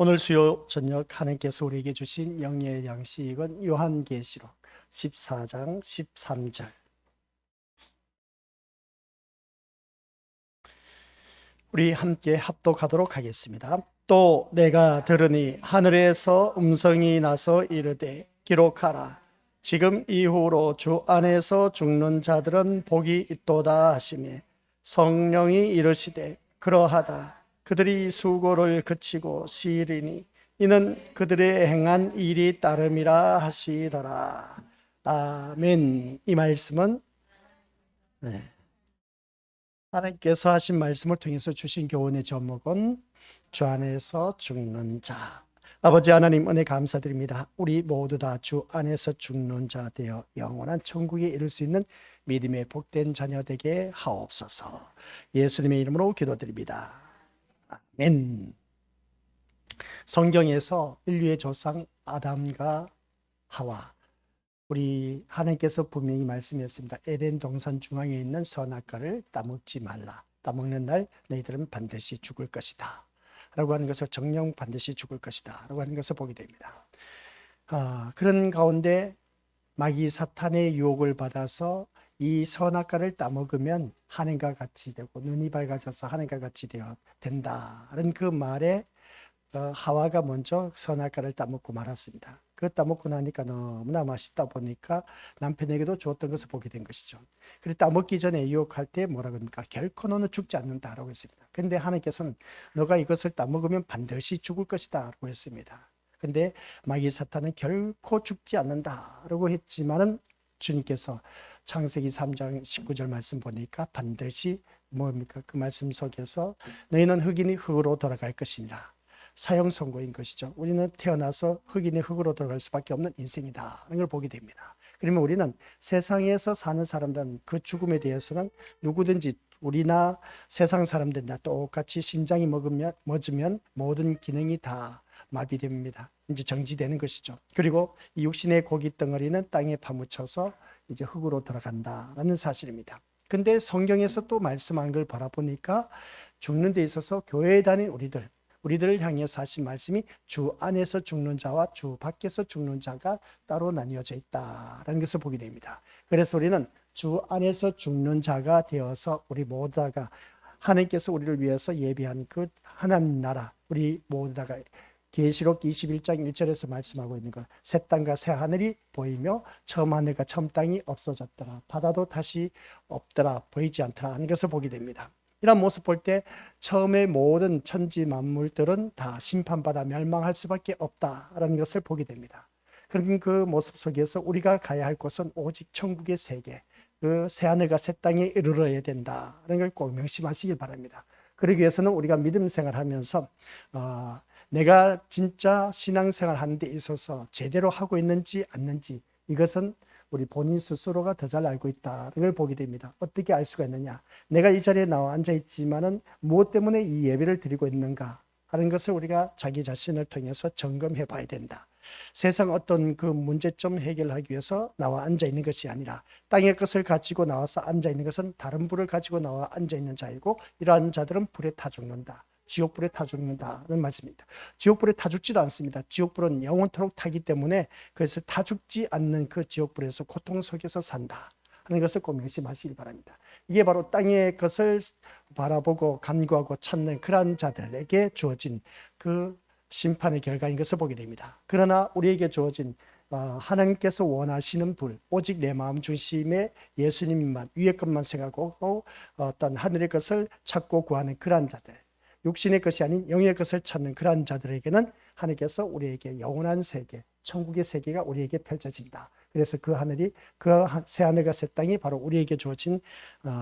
오늘 수요 저녁 하나님께서 우리에게 주신 영예의 양식은 요한계시록 14장 13절. 우리 함께 합독하도록 하겠습니다. 또 내가 들으니 하늘에서 음성이 나서 이르되 기록하라. 지금 이후로 주 안에서 죽는 자들은 복이 있도다 하시매 성령이 이르시되 그러하다. 그들이 수고를 그치고 쉬리니 이는 그들의 행한 일이 따름이라 하시더라. 아멘. 이 말씀은 하나님께서 하신 말씀을 통해서 주신 교훈의 제목은 주 안에서 죽는 자. 아버지 하나님 은혜 감사드립니다. 우리 모두 다 주 안에서 죽는 자 되어 영원한 천국에 이를 수 있는 믿음의 복된 자녀 되게 하옵소서. 예수님의 이름으로 기도드립니다. 아멘. 성경에서 인류의 조상 아담과 하와, 우리 하나님께서 분명히 말씀했습니다. 에덴 동산 중앙에 있는 선악과를 따먹지 말라. 따먹는 날 너희들은 반드시 죽을 것이다 라고 하는 것을, 정령 반드시 죽을 것이다 라고 하는 것을 보게 됩니다. 그런 가운데 마귀 사탄의 유혹을 받아서 이 선악과를 따먹으면 하나님과 같이 되고 눈이 밝아져서 하나님과 같이 된다는 그 말에 하와가 먼저 선악과를 따먹고 말았습니다. 그 따먹고 나니까 너무나 맛있다 보니까 남편에게도 주었던 것을 보게 된 것이죠. 그리고 따먹기 전에 유혹할 때 뭐라고 합니까? 결코 너는 죽지 않는다라고 했습니다. 근데 하나님께서는 너가 이것을 따먹으면 반드시 죽을 것이다 라고 했습니다. 근데 마귀 사탄은 결코 죽지 않는다라고 했지만은 주님께서 창세기 3장 19절 말씀 보니까 반드시 뭡니까? 그 말씀 속에서 너희는 흑인이 흑으로 돌아갈 것이니라. 사형 선고인 것이죠. 우리는 태어나서 흑인이 흑으로 돌아갈 수밖에 없는 인생이다. 이걸 보게 됩니다. 그러면 우리는 세상에서 사는 사람들은 그 죽음에 대해서는 누구든지 우리나 세상 사람들이나 똑같이 심장이 멎으면 모든 기능이 다 마비됩니다. 이제 정지되는 것이죠. 그리고 이 육신의 고기 덩어리는 땅에 파묻혀서 이제 흙으로 들어간다라는 사실입니다. 근데 성경에서 또 말씀한 걸 바라보니까 죽는 데 있어서 교회에 다닌 우리들을 향해서 하신 말씀이 주 안에서 죽는 자와 주 밖에서 죽는 자가 따로 나뉘어져 있다라는 것을 보게 됩니다. 그래서 우리는 주 안에서 죽는 자가 되어서 우리 모두 다가 하나님께서 우리를 위해서 예비한 그 하나님 나라, 우리 모두 다가 계시록 21장 1절에서 말씀하고 있는 것, 새 땅과 새 하늘이 보이며 처음 하늘과 처음 땅이 없어졌더라. 바다도 다시 없더라. 보이지 않더라 하는 것을 보게 됩니다. 이런 모습 볼 때 처음에 모든 천지 만물들은 다 심판받아 멸망할 수밖에 없다라는 것을 보게 됩니다. 그런 그 모습 속에서 우리가 가야 할 곳은 오직 천국의 세계, 그 새하늘과 새 땅에 이르러야 된다는 걸 꼭 명심하시길 바랍니다. 그러기 위해서는 우리가 믿음 생활하면서 내가 진짜 신앙생활 하는 데 있어서 제대로 하고 있는지 않는지, 이것은 우리 본인 스스로가 더 잘 알고 있다는 걸 보게 됩니다. 어떻게 알 수가 있느냐? 내가 이 자리에 나와 앉아 있지만은 무엇 때문에 이 예배를 드리고 있는가 하는 것을 우리가 자기 자신을 통해서 점검해 봐야 된다. 세상 어떤 그 문제점 해결하기 위해서 나와 앉아 있는 것이 아니라 땅의 것을 가지고 나와서 앉아 있는 것은 다른 불을 가지고 나와 앉아 있는 자이고, 이러한 자들은 불에 타 죽는다. 지옥불에 타 죽는다는 말씀입니다. 지옥불에 타 죽지도 않습니다. 지옥불은 영원토록 타기 때문에 그래서 타 죽지 않는 그 지옥불에서 고통 속에서 산다 하는 것을 꼭 명심하시기 바랍니다. 이게 바로 땅의 것을 바라보고 간구하고 찾는 그러한 자들에게 주어진 그 심판의 결과인 것을 보게 됩니다. 그러나 우리에게 주어진 하나님께서 원하시는 불, 오직 내 마음 중심에 예수님만, 위의 것만 생각하고 어떤 하늘의 것을 찾고 구하는 그러한 자들, 육신의 것이 아닌 영의 것을 찾는 그러한 자들에게는 하나님께서 우리에게 영원한 세계, 천국의 세계가 우리에게 펼쳐진다. 그래서 그 하늘이, 그 새하늘과 새 땅이 바로 우리에게 주어진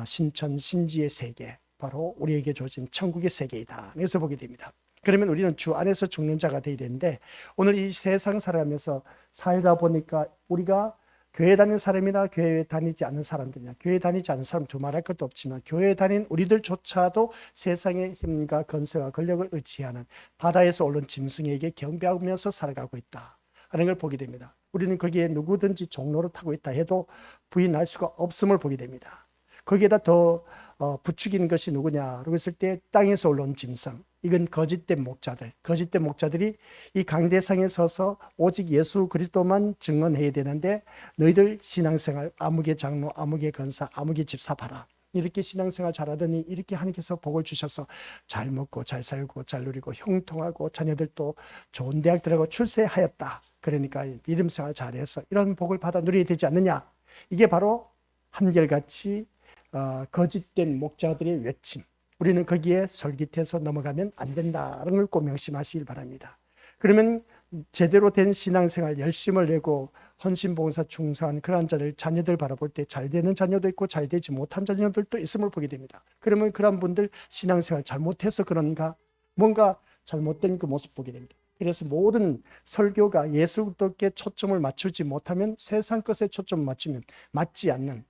신천 신지의 세계, 바로 우리에게 주어진 천국의 세계이다. 그래서 보게 됩니다. 그러면 우리는 주 안에서 죽는 자가 되어야 되는데, 오늘 이 세상 살아가면서 살다 보니까 우리가 교회 다니는 사람이나 교회 다니지 않는 사람들이나, 교회 다니지 않는 사람 두말할 것도 없지만 교회 다니는 우리들조차도 세상의 힘과 건세와 권력을 의지하는 바다에서 오른 짐승에게 경배하면서 살아가고 있다 하는 걸 보게 됩니다. 우리는 거기에 누구든지 종로를 타고 있다 해도 부인할 수가 없음을 보게 됩니다. 거기에다 더 부추긴 것이 누구냐? 그러고 있을 때 땅에서 올라온 짐승, 이건 거짓된 목자들이 이 강대상에 서서 오직 예수 그리스도만 증언해야 되는데 너희들 신앙생활 아무개 장로, 아무개 권사, 아무개 집사 봐라. 이렇게 신앙생활 잘하더니 이렇게 하나님께서 복을 주셔서 잘 먹고 잘 살고 잘 누리고 형통하고 자녀들도 좋은 대학 들어가고 출세하였다. 그러니까 믿음생활 잘해서 이런 복을 받아 누려야 되지 않느냐. 이게 바로 한결같이 거짓된 목자들의 외침. 우리는 거기에 솔깃해서 넘어가면 안 된다는 걸 꼭 명심하시길 바랍니다. 그러면 제대로 된 신앙생활 열심을 내고 헌신봉사 충성한 그런 자들, 자녀들 바라볼 때 잘 되는 자녀도 있고 잘 되지 못한 자녀들도 있음을 보게 됩니다. 그러면 그런 분들 신앙생활 잘못해서 그런가, 뭔가 잘못된 그 모습 보게 됩니다. 그래서 모든 설교가 예수 그리스도께 초점을 맞추지 못하면 세상 것에 초점을 맞추면 맞지 않는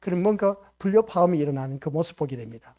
그런 뭔가 불협화음이 일어나는 그 모습 보게 됩니다.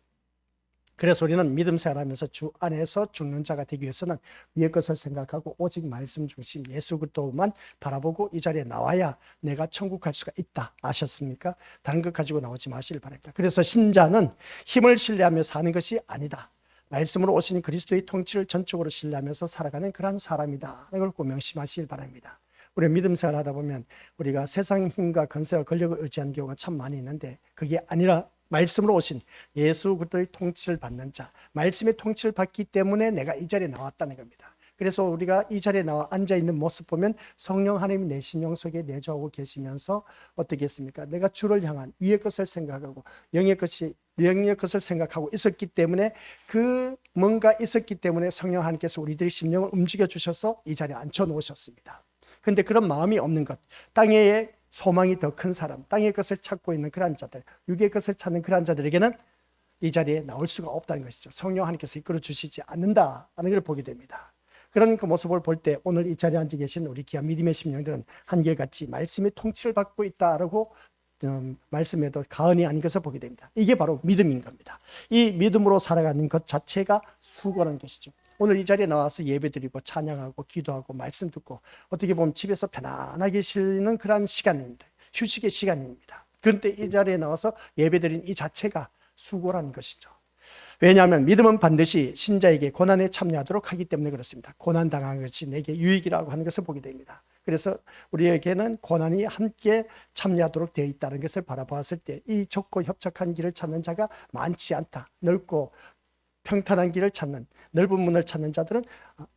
그래서 우리는 믿음 생활하면서 주 안에서 죽는 자가 되기 위해서는 위의 것을 생각하고 오직 말씀 중심 예수 그리스도만 바라보고 이 자리에 나와야 내가 천국 갈 수가 있다. 아셨습니까? 다른 것 가지고 나오지 마시길 바랍니다. 그래서 신자는 힘을 신뢰하며 사는 것이 아니다. 말씀으로 오신 그리스도의 통치를 전적으로 신뢰하면서 살아가는 그러한 사람이다. 이걸 꼭 명심하시길 바랍니다. 우리가 믿음 생활을 하다 보면 우리가 세상 힘과 권세와 권력을 의지하는 경우가 참 많이 있는데 그게 아니라 말씀으로 오신 예수 그리스도의 통치를 받는 자, 말씀의 통치를 받기 때문에 내가 이 자리에 나왔다는 겁니다. 그래서 우리가 이 자리에 나와 앉아있는 모습 보면 성령 하나님이 내 심령 속에 내주하고 계시면서 어떻게 했습니까? 내가 주를 향한 위의 것을 생각하고 영의 것을 생각하고 있었기 때문에 그 뭔가 있었기 때문에 성령 하나님께서 우리들의 심령을 움직여 주셔서 이 자리에 앉혀 놓으셨습니다. 그런데 그런 마음이 없는 것, 땅에 소망이 더 큰 사람, 땅의 것을 찾고 있는 그런 자들, 육의 것을 찾는 그런 자들에게는 이 자리에 나올 수가 없다는 것이죠. 성령 하나님께서 이끌어 주시지 않는다는 걸 보게 됩니다. 그런 그 모습을 볼 때 오늘 이 자리에 앉아 계신 우리 귀한 믿음의 심령들은 한결같이 말씀의 통치를 받고 있다라고 말씀에도 가언이 아닌 것을 보게 됩니다. 이게 바로 믿음인 겁니다. 이 믿음으로 살아가는 것 자체가 수고라는 것이죠. 오늘 이 자리에 나와서 예배드리고 찬양하고 기도하고 말씀 듣고 어떻게 보면 집에서 편안하게 쉬는 그런 시간입니다. 휴식의 시간입니다. 그런데 이 자리에 나와서 예배드린 이 자체가 수고라는 것이죠. 왜냐하면 믿음은 반드시 신자에게 고난에 참여하도록 하기 때문에 그렇습니다. 고난당한 것이 내게 유익이라고 하는 것을 보게 됩니다. 그래서 우리에게는 고난이 함께 참여하도록 되어 있다는 것을 바라보았을 때 이 좁고 협착한 길을 찾는 자가 많지 않다. 넓고 평탄한 길을 찾는, 넓은 문을 찾는 자들은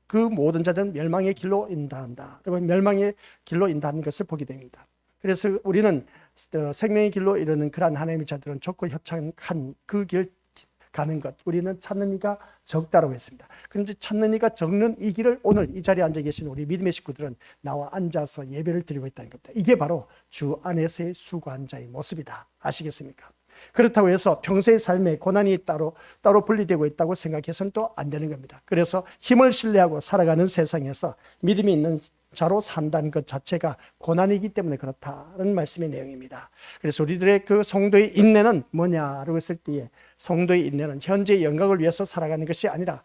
그 모든 자들은 멸망의 길로 인도한다. 여러분, 멸망의 길로 인도하는 것을 보게 됩니다. 그래서 우리는 생명의 길로 이르는 그러한 하나님의 자들은 좁고 협착한 그 길 가는 것, 우리는 찾는 이가 적다라고 했습니다. 그런데 찾는 이가 적는 이 길을 오늘 이 자리에 앉아 계신 우리 믿음의 식구들은 나와 앉아서 예배를 드리고 있다는 겁니다. 이게 바로 주 안에서의 수고한 자의 모습이다. 아시겠습니까? 그렇다고 해서 평소의 삶에 고난이 따로 분리되고 있다고 생각해서는 또 안 되는 겁니다. 그래서 힘을 신뢰하고 살아가는 세상에서 믿음이 있는 자로 산다는 것 자체가 고난이기 때문에 그렇다는 말씀의 내용입니다. 그래서 우리들의 그 성도의 인내는 뭐냐라고 했을 때에 성도의 인내는 현재의 영광을 위해서 살아가는 것이 아니라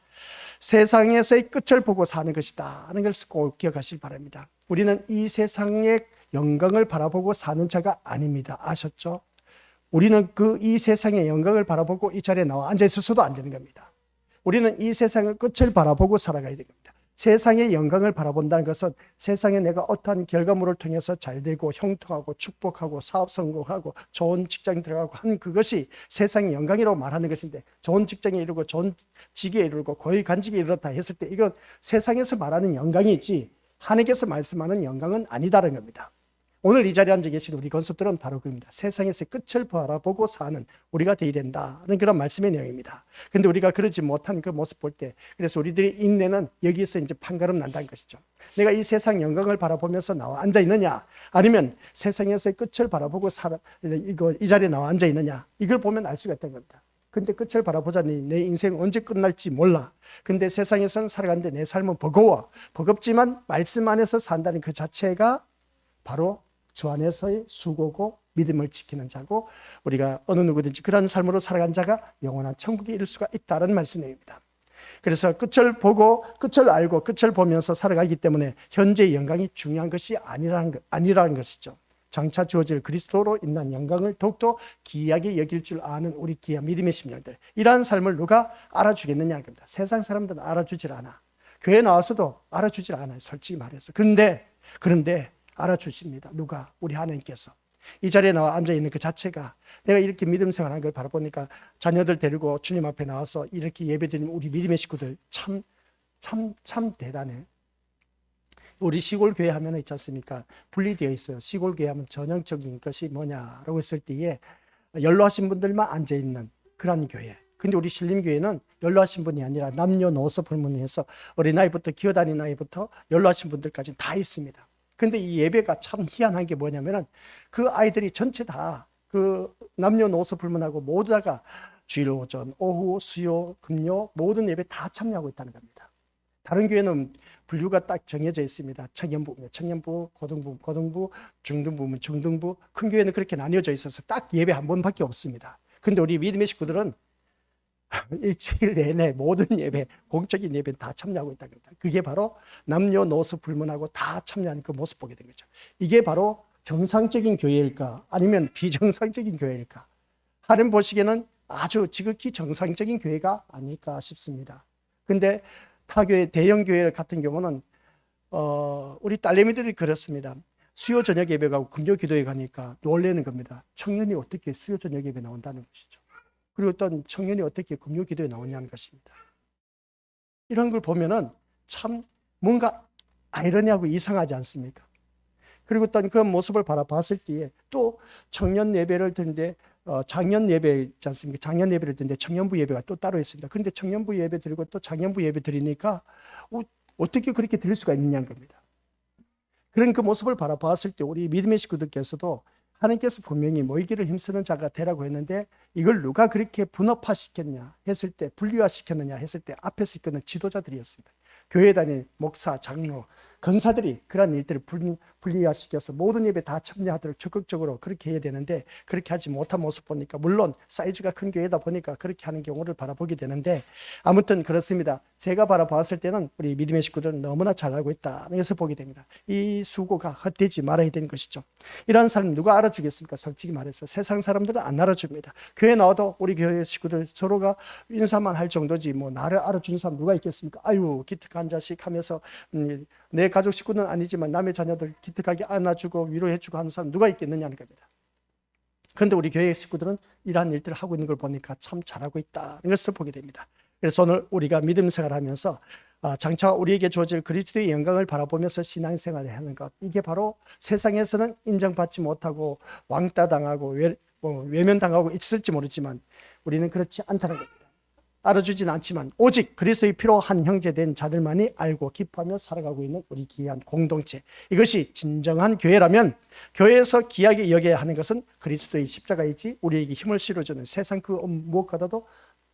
세상에서의 끝을 보고 사는 것이다 하는 것을 꼭 기억하시기 바랍니다. 우리는 이 세상의 영광을 바라보고 사는 자가 아닙니다. 아셨죠? 우리는 이 세상의 영광을 바라보고 이 자리에 나와 앉아 있어서도 안 되는 겁니다. 우리는 이 세상의 끝을 바라보고 살아가야 됩니다. 세상의 영광을 바라본다는 것은 세상에 내가 어떠한 결과물을 통해서 잘되고 형통하고 축복하고 사업 성공하고 좋은 직장 들어가고 한 그것이 세상의 영광이라고 말하는 것인데 좋은 직장에 이르고 좋은 직위에 이르고 고위 간직에 이르렀다 했을 때 이건 세상에서 말하는 영광이지 하나님께서 말씀하는 영광은 아니다라는 겁니다. 오늘 이 자리에 앉아 계신 우리 건수들은 바로 그입니다. 세상에서 끝을 바라보고 사는 우리가 되어야 된다는 그런 말씀의 내용입니다. 그런데 우리가 그러지 못한 그 모습 볼 때 그래서 우리들의 인내는 여기서 이제 판가름 난다는 것이죠. 내가 이 세상 영광을 바라보면서 나와 앉아 있느냐 아니면 세상에서의 끝을 바라보고 이 자리에 나와 앉아 있느냐 이걸 보면 알 수가 있다는 겁니다. 근데 끝을 바라보자니 내 인생 언제 끝날지 몰라. 근데 세상에서는 살아가는데 내 삶은 버겁지만 말씀 안에서 산다는 그 자체가 바로 주 안에서의 수고고 믿음을 지키는 자고 우리가 어느 누구든지 그런 삶으로 살아간 자가 영원한 천국에 이를 수가 있다는 말씀입니다. 그래서 끝을 보고 끝을 알고 끝을 보면서 살아가기 때문에 현재의 영광이 중요한 것이 아니라는 것이죠. 장차 주어질 그리스도로 인한 영광을 더욱더 귀하게 여길 줄 아는 우리 귀한 믿음의 심령들, 이러한 삶을 누가 알아주겠느냐 겁니다. 세상 사람들은 알아주질 않아. 교회 나와서도 알아주질 않아요, 솔직히 말해서. 그런데 알아주십니다. 누가? 우리 하나님께서. 이 자리에 나와 앉아있는 그 자체가, 내가 이렇게 믿음 생활하는 걸 바라보니까 자녀들 데리고 주님 앞에 나와서 이렇게 예배드리는 우리 믿음의 식구들 참 대단해. 우리 시골 교회 하면 있지 않습니까? 분리되어 있어요. 시골 교회 하면 전형적인 것이 뭐냐라고 했을 때에 연로하신 분들만 앉아있는 그런 교회. 근데 우리 신림교회는 연로하신 분이 아니라 남녀노소 불문해서 어린아이부터 기어다니는 아이부터 연로하신 분들까지 다 있습니다. 근데 이 예배가 참 희한한 게 뭐냐면은 그 아이들이 전체 다 그 남녀노소 불문하고 모두 다가 주일 오전, 오후, 수요, 금요 모든 예배 다 참여하고 있다는 겁니다. 다른 교회는 분류가 딱 정해져 있습니다. 청년부, 고등부, 중등부면 중등부. 큰 교회는 그렇게 나뉘어져 있어서 딱 예배 한 번밖에 없습니다. 근데 우리 믿음의 식구들은 일주일 내내 모든 예배, 공적인 예배 다 참여하고 있다는 겁니다. 그게 바로 남녀노소 불문하고 다 참여하는 그 모습 보게 된 거죠. 이게 바로 정상적인 교회일까 아니면 비정상적인 교회일까? 하나님 보시기에는 아주 지극히 정상적인 교회가 아닐까 싶습니다. 근데 타교회, 대형 교회 같은 경우는 우리 딸내미들이 그렇습니다. 수요 저녁 예배 가고 금요 기도회 가니까 놀라는 겁니다. 청년이 어떻게 수요 저녁 예배 나온다는 것이죠. 그리고 또 청년이 어떻게 금요 기도에 나오냐는 것입니다. 이런 걸 보면은 참 뭔가 아이러니하고 이상하지 않습니까? 그리고 또 그 모습을 바라봤을 때에 또 청년 예배를 드는데 작년 예배 있지 않습니까? 작년 예배를 드는데 청년부 예배가 또 따로 있습니다. 그런데 청년부 예배 드리고 또 작년부 예배 드리니까 어떻게 그렇게 드릴 수가 있느냐는 겁니다. 그런 그 모습을 바라봤을 때 우리 믿음의 식구들께서도 하나님께서 분명히 모이기를 힘쓰는 자가 되라고 했는데 이걸 누가 그렇게 분업화시켰냐 했을 때, 분리화시켰느냐 했을 때 앞에서 이끄는 지도자들이었습니다. 교회 다니는 목사, 장로, 권사들이 그런 일들을 분리화시켜서 모든 예배 다 참여하도록 적극적으로 그렇게 해야 되는데 그렇게 하지 못한 모습 보니까, 물론 사이즈가 큰 교회다 보니까 그렇게 하는 경우를 바라보게 되는데 아무튼 그렇습니다. 제가 바라봤을 때는 우리 믿음의 식구들은 너무나 잘 알고 있다는 것을 보게 됩니다. 이 수고가 헛되지 말아야 되는 것이죠. 이러한 사람 누가 알아주겠습니까? 솔직히 말해서 세상 사람들은 안 알아줍니다. 교회 나와도 우리 교회 식구들 서로가 인사만 할 정도지 뭐 나를 알아주는 사람 누가 있겠습니까? 아유 기특한 자식 하면서 내 가족 식구는 아니지만 남의 자녀들 기특하게 안아주고 위로해주고 하는 사람 누가 있겠느냐는 겁니다. 그런데 우리 교회 식구들은 이러한 일들을 하고 있는 걸 보니까 참 잘하고 있다는 것을 보게 됩니다. 그래서 오늘 우리가 믿음 생활하면서 장차 우리에게 주어질 그리스도의 영광을 바라보면서 신앙생활을 하는 것, 이게 바로 세상에서는 인정받지 못하고 왕따 당하고 외면당하고 있을지 모르지만 우리는 그렇지 않다는 겁니다. 알아주진 않지만 오직 그리스도의 피로 한 형제된 자들만이 알고 기뻐하며 살아가고 있는 우리 귀한 공동체, 이것이 진정한 교회라면 교회에서 귀하게 여겨야 하는 것은 그리스도의 십자가이지 우리에게 힘을 실어주는 세상 그 무엇과도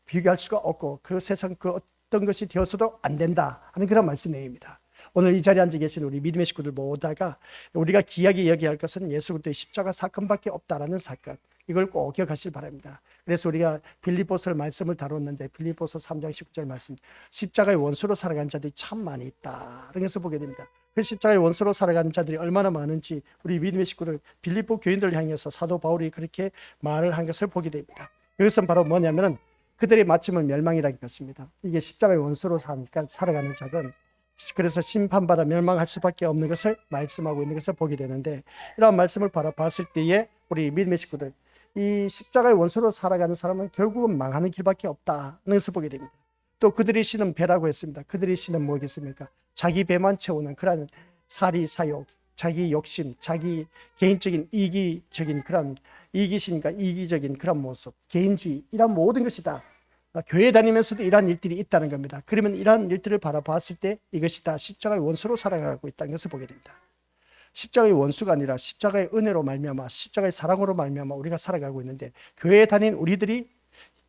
비교할 수가 없고 그 세상 그 어떤 것이 되어서도 안 된다 하는 그런 말씀 내용입니다. 오늘 이 자리에 앉아 계신 우리 믿음의 식구들 모두가 우리가 귀하게 여겨야 할 것은 예수 그리스도의 십자가 사건밖에 없다라는 사건, 이걸 꼭 기억하시길 바랍니다. 그래서 우리가 빌립보서 말씀을 다뤘는데 빌립보서 3장 19절 말씀, 십자가의 원수로 살아가는 자들이 참 많이 있다 그래서 보게 됩니다. 그 십자가의 원수로 살아가는 자들이 얼마나 많은지 우리 믿음의 식구들 빌립보 교인들을 향해서 사도 바울이 그렇게 말을 한 것을 보게 됩니다. 이것은 바로 뭐냐면 그들의 마침은 멸망이라는 것입니다. 이게 십자가의 원수로 살아가는 자는 그래서 심판받아 멸망할 수밖에 없는 것을 말씀하고 있는 것을 보게 되는데, 이러한 말씀을 바라봤을 때에 우리 믿음의 식구들, 이 십자가의 원수로 살아가는 사람은 결국은 망하는 길밖에 없다는 것을 보게 됩니다. 또 그들이 신은 배라고 했습니다. 그들이 신은 뭐겠습니까? 자기 배만 채우는 그런 사리 사욕, 자기 욕심, 자기 개인적인 이기적인 그런 이기적인 그런 모습, 개인주의, 이런 모든 것이다. 교회 다니면서도 이러한 일들이 있다는 겁니다. 그러면 이러한 일들을 바라봤을 때 이것이 다 십자가의 원수로 살아가고 있다는 것을 보게 됩니다. 십자가의 원수가 아니라 십자가의 은혜로 말미암아 십자가의 사랑으로 말미암아 우리가 살아가고 있는데, 교회에 다닌 우리들이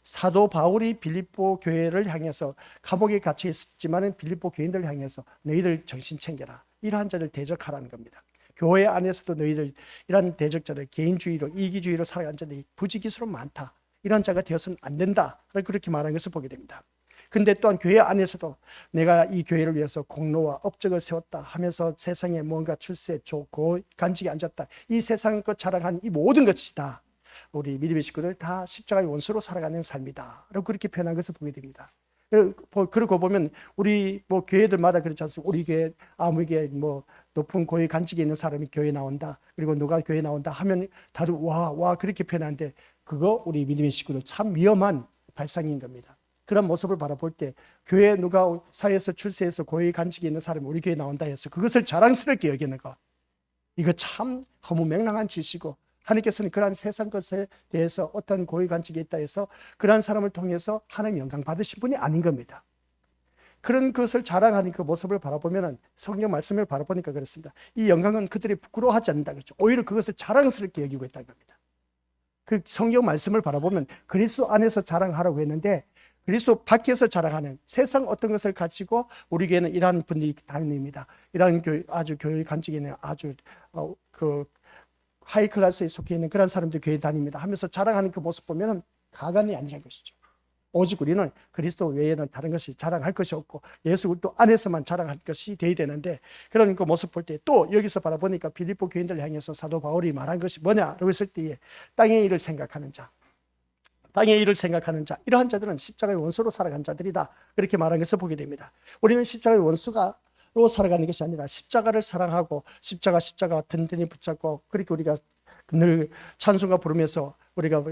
사도 바울이 빌립보 교회를 향해서 감옥에 갇혀 있었지만 빌립보 교인들을 향해서 너희들 정신 챙겨라, 이러한 자를 대적하라는 겁니다. 교회 안에서도 너희들 이러한 대적자들, 개인주의로 이기주의로 살아간 자들이 부지기수로 많다, 이런 자가 되어서는 안 된다, 그렇게 말한 것을 보게 됩니다. 근데 또한 교회 안에서도 내가 이 교회를 위해서 공로와 업적을 세웠다 하면서 세상에 뭔가 출세 좋고 간직에 앉았다, 이 세상 것 자랑한 이 모든 것이 다 우리 믿음의 식구들 다 십자가의 원수로 살아가는 삶이다 라고 그렇게 표현한 것을 보게 됩니다. 그러고 보면 우리 뭐 교회들마다 그렇지 않습니까? 우리 교회 아무개 뭐 높은 고위 간직에 있는 사람이 교회 나온다, 그리고 누가 교회 나온다 하면 다들 와 그렇게 표현하는데, 그거 우리 믿음의 식구들 참 위험한 발상인 겁니다. 그런 모습을 바라볼 때 교회 누가 사회에서 출세해서 고위 간직에 있는 사람이 우리 교회 나온다 해서 그것을 자랑스럽게 여기는 것, 이거 참 허무맹랑한 짓이고, 하나님께서는 그러한 세상 것에 대해서 어떤 고위 간직이 있다 해서 그러한 사람을 통해서 하나님 영광 받으신 분이 아닌 겁니다. 그런 것을 자랑하는 그 모습을 바라보면, 성경 말씀을 바라보니까 그렇습니다. 이 영광은 그들이 부끄러워하지 않는다 그렇죠. 오히려 그것을 자랑스럽게 여기고 있다는 겁니다. 그 성경 말씀을 바라보면 그리스도 안에서 자랑하라고 했는데, 그리스도 밖에서 자랑하는 세상 어떤 것을 가지고 우리 교회는 이러한 분들이 다닙니다, 이러한 아주 교회 간직에 있는 아주 그 하이 클래스에 속해 있는 그런 사람들 교회 다닙니다 하면서 자랑하는 그 모습 보면 가관이 아니라는 것이죠. 오직 우리는 그리스도 외에는 다른 것이 자랑할 것이 없고 예수 그리스도 안에서만 자랑할 것이 되어야 되는데, 그런 그 모습 볼 때 또 여기서 바라보니까 빌립보 교인들을 향해서 사도 바울이 말한 것이 뭐냐라고 했을 때에, 땅의 일을 생각하는 자, 땅의 일을 생각하는 자, 이러한 자들은 십자가의 원수로 살아간 자들이다, 그렇게 말한 것을 보게 됩니다. 우리는 십자가의 원수가 로 살아가는 것이 아니라 십자가를 사랑하고 십자가 든든히 붙잡고, 그렇게 우리가 늘 찬송가 부르면서 우리가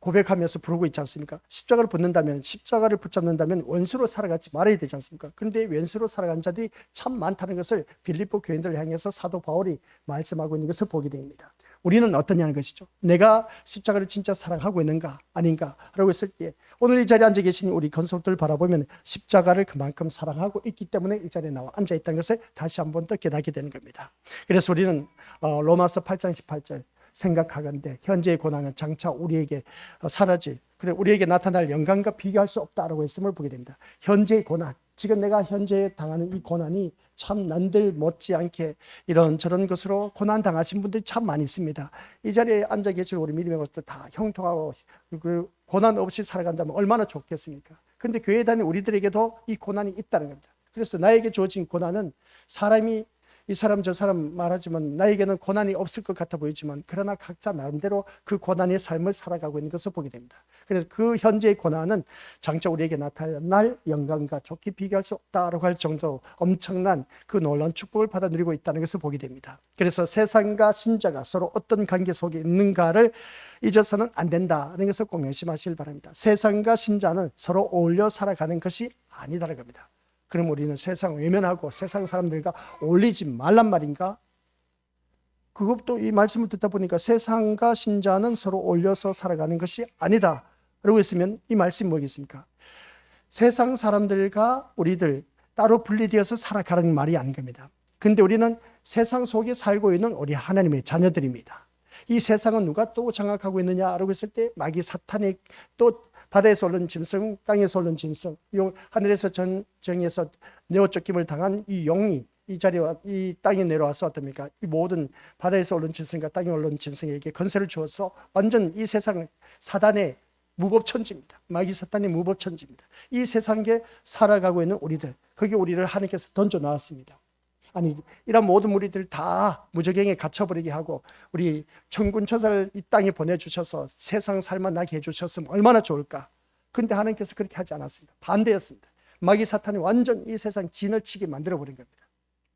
고백하면서 부르고 있지 않습니까? 십자가를 붙는다면, 십자가를 붙잡는다면 원수로 살아가지 말아야 되지 않습니까? 그런데 원수로 살아간 자들이 참 많다는 것을 빌립보 교인들을 향해서 사도 바울이 말씀하고 있는 것을 보게 됩니다. 우리는 어떠냐는 것이죠. 내가 십자가를 진짜 사랑하고 있는가 아닌가 라고 했을 때, 오늘 이 자리에 앉아 계신 우리 건속들 바라보면 십자가를 그만큼 사랑하고 있기 때문에 이 자리에 나와 앉아 있다는 것을 다시 한번 더 깨닫게 되는 겁니다. 그래서 우리는 로마서 8장 18절, 생각하건대 현재의 고난은 장차 우리에게 사라질, 그래 우리에게 나타날 영광과 비교할 수 없다라고 했음을 보게 됩니다. 현재의 고난, 지금 내가 현재 당하는 이 고난이 참 남들 못지않게 이런저런 것으로 고난 당하신 분들이 참 많이 있습니다. 이 자리에 앉아 계신 우리 믿음의 것들 다 형통하고 그 고난 없이 살아간다면 얼마나 좋겠습니까? 그런데 교회에 다니는 우리들에게도 이 고난이 있다는 겁니다. 그래서 나에게 주어진 고난은 사람이 이 사람 저 사람 말하지만 나에게는 고난이 없을 것 같아 보이지만, 그러나 각자 나름대로 그 고난의 삶을 살아가고 있는 것을 보게 됩니다. 그래서 그 현재의 고난은 장차 우리에게 나타날 영광과 좋게 비교할 수 없다라고 할 정도로 엄청난 그 놀라운 축복을 받아 누리고 있다는 것을 보게 됩니다. 그래서 세상과 신자가 서로 어떤 관계 속에 있는가를 잊어서는 안 된다는 것을 꼭 명심하시길 바랍니다. 세상과 신자는 서로 어울려 살아가는 것이 아니다라는 겁니다. 그럼 우리는 세상 외면하고 세상 사람들과 어울리지 말란 말인가? 그것도 이 말씀을 듣다 보니까 세상과 신자는 서로 어울려서 살아가는 것이 아니다 라고 했으면 이 말씀이 뭐겠습니까? 세상 사람들과 우리들 따로 분리되어서 살아가는 말이 아닌 겁니다. 근데 우리는 세상 속에 살고 있는 우리 하나님의 자녀들입니다. 이 세상은 누가 또 장악하고 있느냐라고 했을 때, 마귀 사탄이 또 바다에서 오른 짐승, 땅에서 오른 짐승, 하늘에서 전쟁에서 내어 쫓김을 당한 이 용이 이 자리와 이 땅에 내려와서 어떻습니까? 이 모든 바다에서 오른 짐승과 땅에 오른 짐승에게 건세를 주어서 완전 이 세상을 사단의 무법천지입니다. 마귀 사탄의 무법천지입니다. 이 세상에 살아가고 있는 우리들, 거기 우리를 하나님께서 던져 놨습니다. 아니, 이런 모든 무리들 다 무저갱에 갇혀버리게 하고 우리 천군 천사를 이 땅에 보내주셔서 세상 살만 나게 해주셨으면 얼마나 좋을까. 그런데 하나님께서 그렇게 하지 않았습니다. 반대였습니다. 마귀 사탄이 완전 이 세상 진을 치게 만들어버린 겁니다.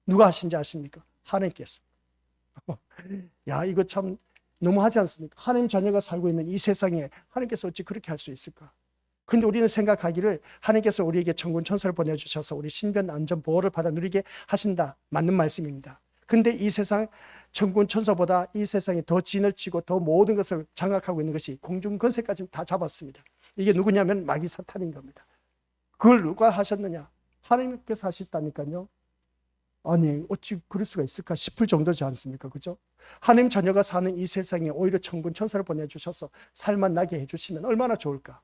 누가 하신지 아십니까? 하나님께서. 야, 이거 참 너무하지 않습니까? 하나님 자녀가 살고 있는 이 세상에 하나님께서 어찌 그렇게 할 수 있을까? 근데 우리는 생각하기를 하나님께서 우리에게 천군 천사를 보내주셔서 우리 신변 안전 보호를 받아 누리게 하신다. 맞는 말씀입니다. 근데 이 세상 천군 천사보다 이 세상에 더 진을 치고 더 모든 것을 장악하고 있는 것이 공중 권세까지 다 잡았습니다. 이게 누구냐면 마귀 사탄인 겁니다. 그걸 누가 하셨느냐? 하나님께서 하셨다니까요. 아니, 어찌 그럴 수가 있을까 싶을 정도지 않습니까? 그죠? 하나님 자녀가 사는 이 세상에 오히려 천군 천사를 보내주셔서 살만 나게 해주시면 얼마나 좋을까?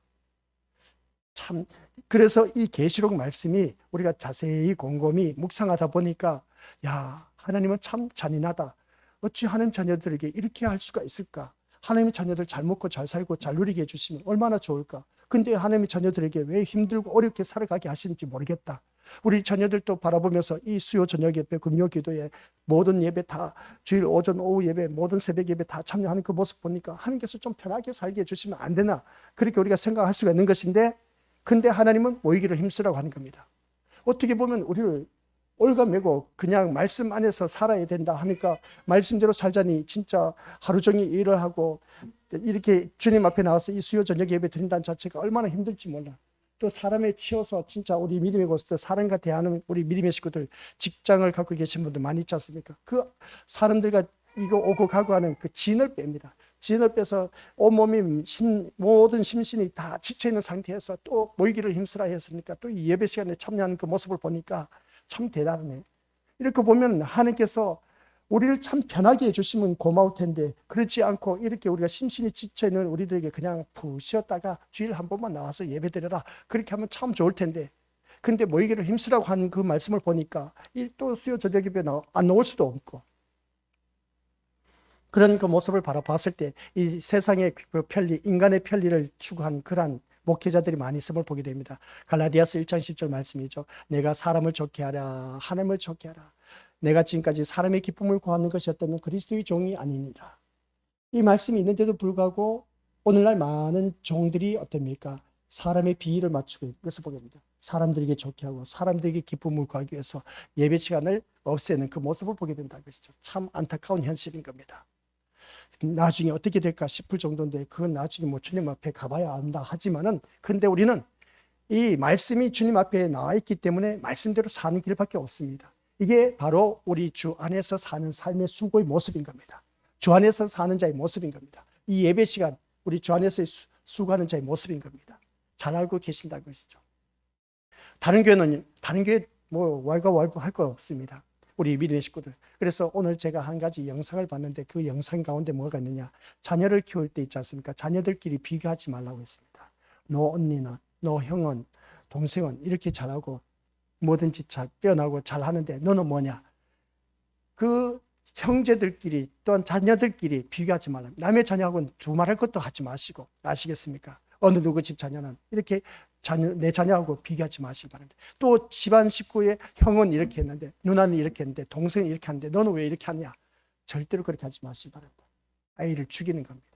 참, 그래서 이 계시록 말씀이 우리가 자세히 곰곰이 묵상하다 보니까, 야, 하나님은 참 잔인하다. 어찌 하나님 자녀들에게 이렇게 할 수가 있을까? 하나님의 자녀들 잘 먹고 잘 살고 잘 누리게 해주시면 얼마나 좋을까? 근데 하나님의 자녀들에게 왜 힘들고 어렵게 살아가게 하시는지 모르겠다. 우리 자녀들도 바라보면서 이 수요 저녁 예배, 금요 기도에 모든 예배 다, 주일 오전 오후 예배, 모든 새벽 예배 다 참여하는 그 모습 보니까 하나님께서 좀 편하게 살게 해주시면 안 되나, 그렇게 우리가 생각할 수가 있는 것인데, 근데 하나님은 모이기를 힘쓰라고 하는 겁니다. 어떻게 보면 우리를 올가매고 그냥 말씀 안에서 살아야 된다 하니까 말씀대로 살자니 진짜 하루 종일 일을 하고 이렇게 주님 앞에 나와서 이 수요 저녁 예배 드린다는 자체가 얼마나 힘들지 몰라. 또 사람에 치여서 진짜 우리 믿음의 고스트 사람과 대하는 우리 믿음의 식구들, 직장을 갖고 계신 분들 많이 있지 않습니까? 그 사람들과 이거 오고 가고 하는 그 진을 뺍니다. 진을 빼서 온몸이 모든 심신이 다 지쳐있는 상태에서 또 모이기를 힘쓰라 했으니까 또 이 예배 시간에 참여하는 그 모습을 보니까 참 대단하네. 이렇게 보면 하나님께서 우리를 참 편하게 해주시면 고마울 텐데, 그렇지 않고 이렇게 우리가 심신이 지쳐있는 우리들에게 그냥 푹 쉬었다가 주일 한 번만 나와서 예배드려라, 그렇게 하면 참 좋을 텐데, 근데 모이기를 힘쓰라고 한 그 말씀을 보니까 또 수요 저녁 예배 안 나올 수도 없고, 그런 그 모습을 바라봤을 때 이 세상의 그 편리, 인간의 편리를 추구한 그러한 목회자들이 많이 있음을 보게 됩니다. 갈라디아서 1장 10절 말씀이죠. 내가 사람을 좋게 하라, 하나님을 좋게 하라. 내가 지금까지 사람의 기쁨을 구하는 것이었다면 그리스도의 종이 아니니라. 이 말씀이 있는데도 불구하고 오늘날 많은 종들이 어떻습니까? 사람의 비위를 맞추고 있는 것을 보게 됩니다. 사람들에게 좋게 하고 사람들에게 기쁨을 구하기 위해서 예배 시간을 없애는 그 모습을 보게 된다는 것이죠. 참 안타까운 현실인 겁니다. 나중에 어떻게 될까 싶을 정도인데, 그건 나중에 뭐 주님 앞에 가봐야 안다 하지만은, 근데 우리는 이 말씀이 주님 앞에 나와 있기 때문에 말씀대로 사는 길밖에 없습니다. 이게 바로 우리 주 안에서 사는 삶의 수고의 모습인 겁니다. 주 안에서 사는 자의 모습인 겁니다. 이 예배 시간, 우리 주 안에서 수고하는 자의 모습인 겁니다. 잘 알고 계신다는 것이죠. 다른 교회 뭐 왈가왈부 할 거 없습니다. 우리 믿음의 식구들. 그래서 오늘 제가 한 가지 영상을 봤는데, 그 영상 가운데 뭐가 있느냐, 자녀를 키울 때 있지 않습니까? 자녀들끼리 비교하지 말라고 했습니다. 너 언니나 너 형은, 동생은 이렇게 잘하고 뭐든지 뛰어나고 잘하는데 너는 뭐냐, 그 형제들끼리 또한 자녀들끼리 비교하지 말라. 남의 자녀하고는 두말할 것도 하지 마시고, 아시겠습니까? 어느 누구 집 자녀는 이렇게 내 자녀하고 비교하지 마시기 바랍니다. 또 집안 식구의 형은 이렇게 했는데, 누나는 이렇게 했는데, 동생은 이렇게 하는데 너는 왜 이렇게 하냐, 절대로 그렇게 하지 마시기 바랍니다. 아이를 죽이는 겁니다.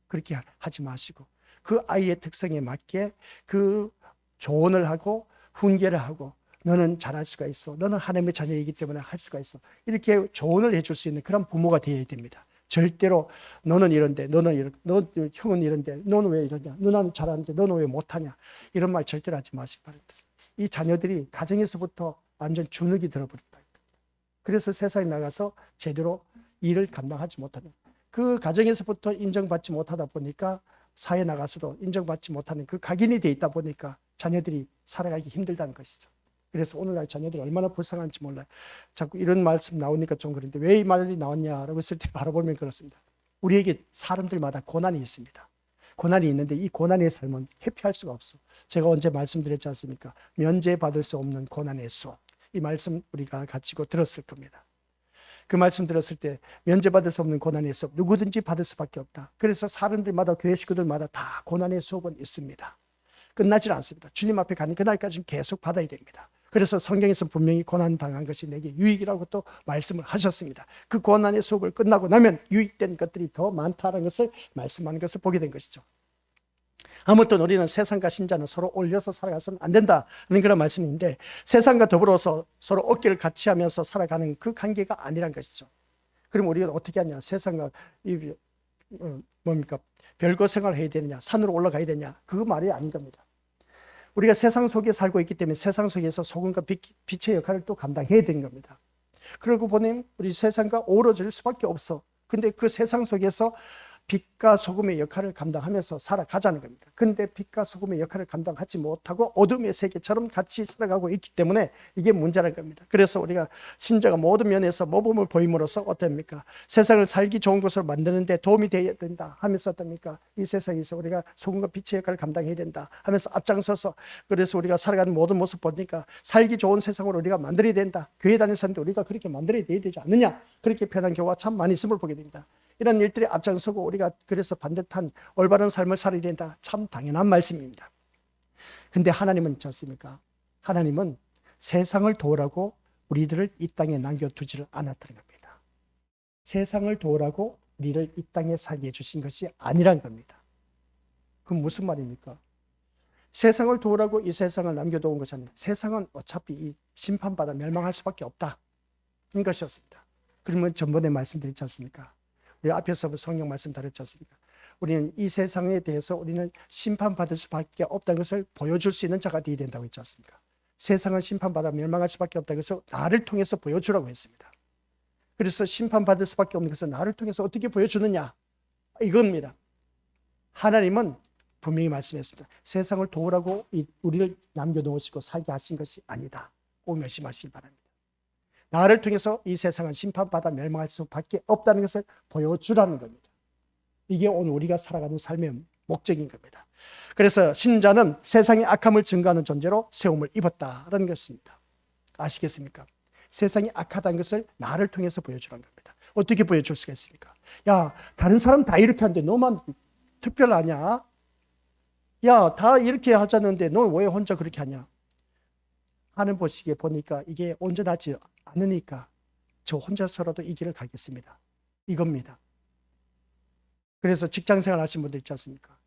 그렇게 하지 마시고 그 아이의 특성에 맞게 그 조언을 하고 훈계를 하고, 너는 잘할 수가 있어, 너는 하나님의 자녀이기 때문에 할 수가 있어, 이렇게 조언을 해줄 수 있는 그런 부모가 되어야 됩니다. 절대로 너는 이런데, 너 형은 이런데 너는 왜 이러냐, 누나는 잘하는데 너는 왜 못하냐, 이런 말 절대로 하지 마시기 바랍니다. 이 자녀들이 가정에서부터 완전 주눅이 들어버린다. 그래서 세상에 나가서 제대로 일을 감당하지 못하는, 그 가정에서부터 인정받지 못하다 보니까 사회에 나가서도 인정받지 못하는 그 각인이 돼 있다 보니까 자녀들이 살아가기 힘들다는 것이죠. 그래서 오늘날 자녀들이 얼마나 불쌍한지 몰라요. 자꾸 이런 말씀 나오니까 좀 그런데 왜 이 말이 나왔냐라고 했을 때 바라보면 그렇습니다. 우리에게 사람들마다 고난이 있습니다. 고난이 있는데 이 고난의 삶은 회피할 수가 없어. 제가 언제 말씀드렸지 않습니까? 면제받을 수 없는 고난의 수업. 이 말씀 우리가 가지고 들었을 겁니다. 그 말씀 들었을 때 면제받을 수 없는 고난의 수업, 누구든지 받을 수밖에 없다. 그래서 사람들마다, 교회 식구들마다 다 고난의 수업은 있습니다. 끝나질 않습니다. 주님 앞에 가는 그날까지는 계속 받아야 됩니다. 그래서 성경에서 분명히 고난 당한 것이 내게 유익이라고 또 말씀을 하셨습니다. 그 고난의 수업을 끝나고 나면 유익된 것들이 더 많다는 것을 말씀하는 것을 보게 된 것이죠. 아무튼 우리는 세상과 신자는 서로 올려서 살아가서는 안 된다는 그런 말씀인데, 세상과 더불어서 서로 어깨를 같이 하면서 살아가는 그 관계가 아니란 것이죠. 그럼 우리가 어떻게 하냐, 세상과 뭡니까, 별거 생활을 해야 되느냐, 산으로 올라가야 되냐, 그거 말이 아닌 겁니다. 우리가 세상 속에 살고 있기 때문에 세상 속에서 소금과 빛의 역할을 또 감당해야 되는 겁니다. 그러고 보니 우리 세상과 어우러질 수밖에 없어. 근데 그 세상 속에서 빛과 소금의 역할을 감당하면서 살아가자는 겁니다. 근데 빛과 소금의 역할을 감당하지 못하고 어둠의 세계처럼 같이 살아가고 있기 때문에 이게 문제라는 겁니다. 그래서 우리가 신자가 모든 면에서 모범을 보임으로써 어떻습니까? 세상을 살기 좋은 곳으로 만드는데 도움이 되어야 된다 하면서 어떻습니까? 이 세상에서 우리가 소금과 빛의 역할을 감당해야 된다 하면서 앞장서서, 그래서 우리가 살아가는 모든 모습 보니까 살기 좋은 세상으로 우리가 만들어야 된다. 교회 다니는데 우리가 그렇게 만들어야 되지 않느냐, 그렇게 표현한 경우가 참 많이 있음을 보게 됩니다. 이런 일들이 앞장서고 우리가 그래서 반듯한 올바른 삶을 살아야 된다. 참 당연한 말씀입니다. 근데 하나님은 있지 않습니까? 하나님은 세상을 도우라고 우리들을 이 땅에 남겨두지를 않았다는 겁니다. 세상을 도우라고 우리를 이 땅에 살게 해주신 것이 아니란 겁니다. 그건 무슨 말입니까? 세상을 도우라고 이 세상을 남겨놓은 것이 아니라 세상은 어차피 이 심판받아 멸망할 수밖에 없다. 인 것이었습니다. 그러면 전번에 말씀드렸지 않습니까? 우리 앞에서 성경 말씀 다뤘지 않습니까? 우리는 이 세상에 대해서 우리는 심판받을 수밖에 없다는 것을 보여줄 수 있는 자가 되어야 된다고 했지 않습니까? 세상은 심판받아 멸망할 수밖에 없다고 해서 나를 통해서 보여주라고 했습니다. 그래서 심판받을 수밖에 없는 것은 나를 통해서 어떻게 보여주느냐? 이겁니다. 하나님은 분명히 말씀했습니다. 세상을 도우라고 우리를 남겨놓으시고 살게 하신 것이 아니다. 꼭 명심하시기 바랍니다. 나를 통해서 이 세상은 심판받아 멸망할 수밖에 없다는 것을 보여주라는 겁니다. 이게 오늘 우리가 살아가는 삶의 목적인 겁니다. 그래서 신자는 세상의 악함을 증거하는 존재로 세움을 입었다는 것입니다. 아시겠습니까? 세상이 악하다는 것을 나를 통해서 보여주라는 겁니다. 어떻게 보여줄 수가 있습니까? 야, 다른 사람 다 이렇게 하는데 너만 특별하냐? 야, 다 이렇게 하자는데 너 왜 혼자 그렇게 하냐? 하는 보시기에 보니까 이게 온전하지 않으니까 저 혼자서라도 이 길을 가겠습니다. 이겁니다. 그래서 직장생활 하신 분들 있지 않습니까?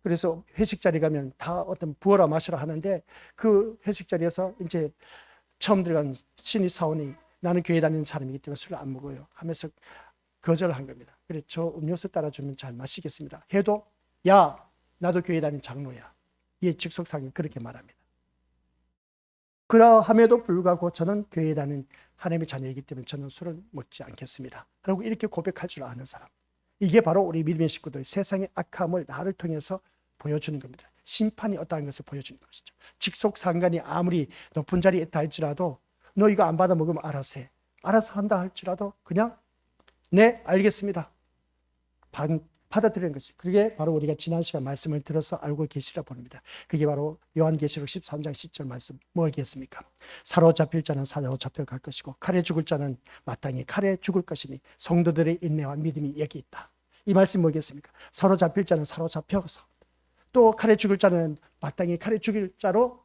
그래서 회식 자리 가면 다 어떤 부어라 마셔라 하는데 그 회식 자리에서 이제 처음 들어간 신입 사원이 나는 교회 다니는 사람이기 때문에 술을 안 먹어요 하면서 거절한 겁니다. 그래 저 음료수 따라주면 잘 마시겠습니다. 해도 야 나도 교회 다니는 장로야. 이 직속상이 그렇게 말합니다. 그러함에도 불구하고 저는 교회에 다니는 하나님의 자녀이기 때문에 저는 술을 먹지 않겠습니다. 그리고 이렇게 고백할 줄 아는 사람. 이게 바로 우리 믿음의 식구들 세상의 악함을 나를 통해서 보여주는 겁니다. 심판이 어떠한 것을 보여주는 것이죠. 직속상관이 아무리 높은 자리에 있다 할지라도 너 이거 안 받아 먹으면 알아서 해. 알아서 한다 할지라도 그냥 네 알겠습니다. 받아들이는 것이. 그게 바로 우리가 지난 시간 말씀을 들어서 알고 계시라 봅니다. 그게 바로 요한계시록 13장 10절 말씀 뭐겠습니까? 사로잡힐 자는 사로잡혀 갈 것이고 칼에 죽을 자는 마땅히 칼에 죽을 것이니 성도들의 인내와 믿음이 여기 있다. 이 말씀 뭐겠습니까? 사로잡힐 자는 사로잡혀서 또 칼에 죽을 자는 마땅히 칼에 죽일 자로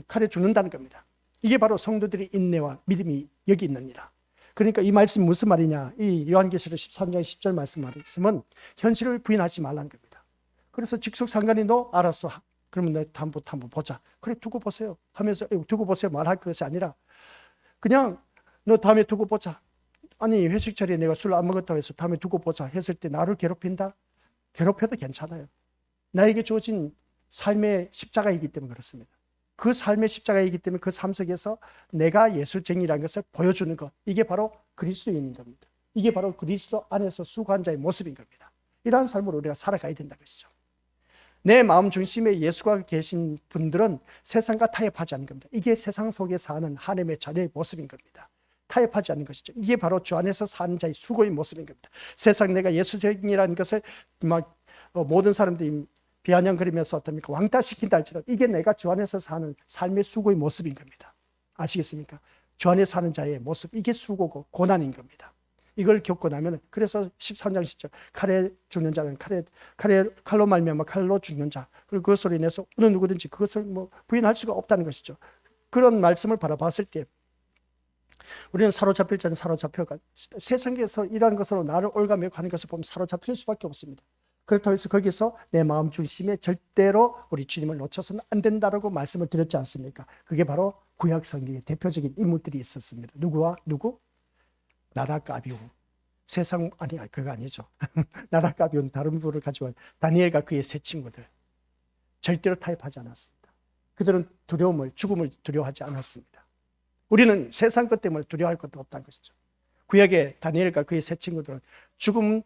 칼에 죽는다는 겁니다. 이게 바로 성도들의 인내와 믿음이 여기 있느니라. 그러니까 이 말씀 무슨 말이냐? 이 요한계시록 13장 10절 말씀은 현실을 부인하지 말라는 겁니다. 그래서 직속상관이 너 알았어. 그러면 너 한번 보자. 그래 두고 보세요 하면서 두고 보세요 말할 것이 아니라 그냥 너 다음에 두고 보자. 아니 회식 자리에 내가 술 안 먹었다고 해서 다음에 두고 보자 했을 때 나를 괴롭힌다? 괴롭혀도 괜찮아요. 나에게 주어진 삶의 십자가이기 때문에 그렇습니다. 그 삶의 십자가이기 때문에 그 삶 속에서 내가 예수쟁이라는 것을 보여주는 것. 이게 바로 그리스도인인 겁니다. 이게 바로 그리스도 안에서 수고한 자의 모습인 겁니다. 이러한 삶으로 우리가 살아가야 된다는 것이죠. 내 마음 중심에 예수가 계신 분들은 세상과 타협하지 않는 겁니다. 이게 세상 속에 사는 하나님의 자녀의 모습인 겁니다. 타협하지 않는 것이죠. 이게 바로 주 안에서 사는 자의 수고의 모습인 겁니다. 세상 내가 예수쟁이라는 것을 모든 사람들이 비아냥거리면서 어떻습니까? 왕따시킨다 할지라도 이게 내가 주 안에서 사는 삶의 수고의 모습인 겁니다. 아시겠습니까? 주 안에 사는 자의 모습, 이게 수고고 고난인 겁니다. 이걸 겪고 나면 그래서 13장 10절 칼에 죽는 자는 칼로 말미암아 칼로 죽는 자. 그리고 그것으로 인해서 어느 누구든지 그것을 부인할 수가 없다는 것이죠. 그런 말씀을 바라봤을 때 우리는 사로잡힐 자는 사로잡혀가 세상에서 이러한 것으로 나를 올가매고 하는 것을 보면 사로잡힐 수밖에 없습니다. 그렇다고 해서 거기서 내 마음 중심에 절대로 우리 주님을 놓쳐서는 안 된다라고 말씀을 드렸지 않습니까? 그게 바로 구약 성경의 대표적인 인물들이 있었습니다. 누구? 나답과 아비후. 그거 아니죠. 나답과 아비후는 다른 부를 가지고 다니엘과 그의 세 친구들. 절대로 타협하지 않았습니다. 그들은 죽음을 두려워하지 않았습니다. 우리는 세상 것 때문에 두려워할 것도 없다는 것이죠. 구약의 다니엘과 그의 세 친구들은 죽음을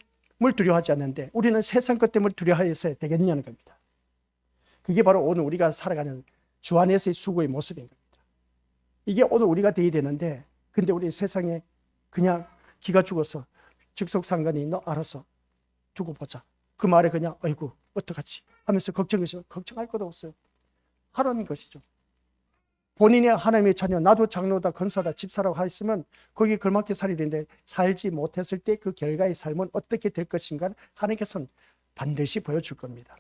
두려워하지 않는데 우리는 세상 것 때문에 두려워해서 되겠냐는 겁니다. 그게 바로 오늘 우리가 살아가는 주 안에서의 수고의 모습인 겁니다. 이게 오늘 우리가 되어야 되는데 근데 우리 세상에 그냥 기가 죽어서 직속상관이 너 알아서 두고 보자. 그 말에 그냥 아이고 어떡하지 하면서 걱정할 것도 없어요. 하라는 것이죠. 본인이 하나님의 자녀, 나도 장로다, 권사다, 집사라고 하시면 거기에 걸맞게 살이 되는데 살지 못했을 때 그 결과의 삶은 어떻게 될 것인가 하나님께서는 반드시 보여줄 겁니다.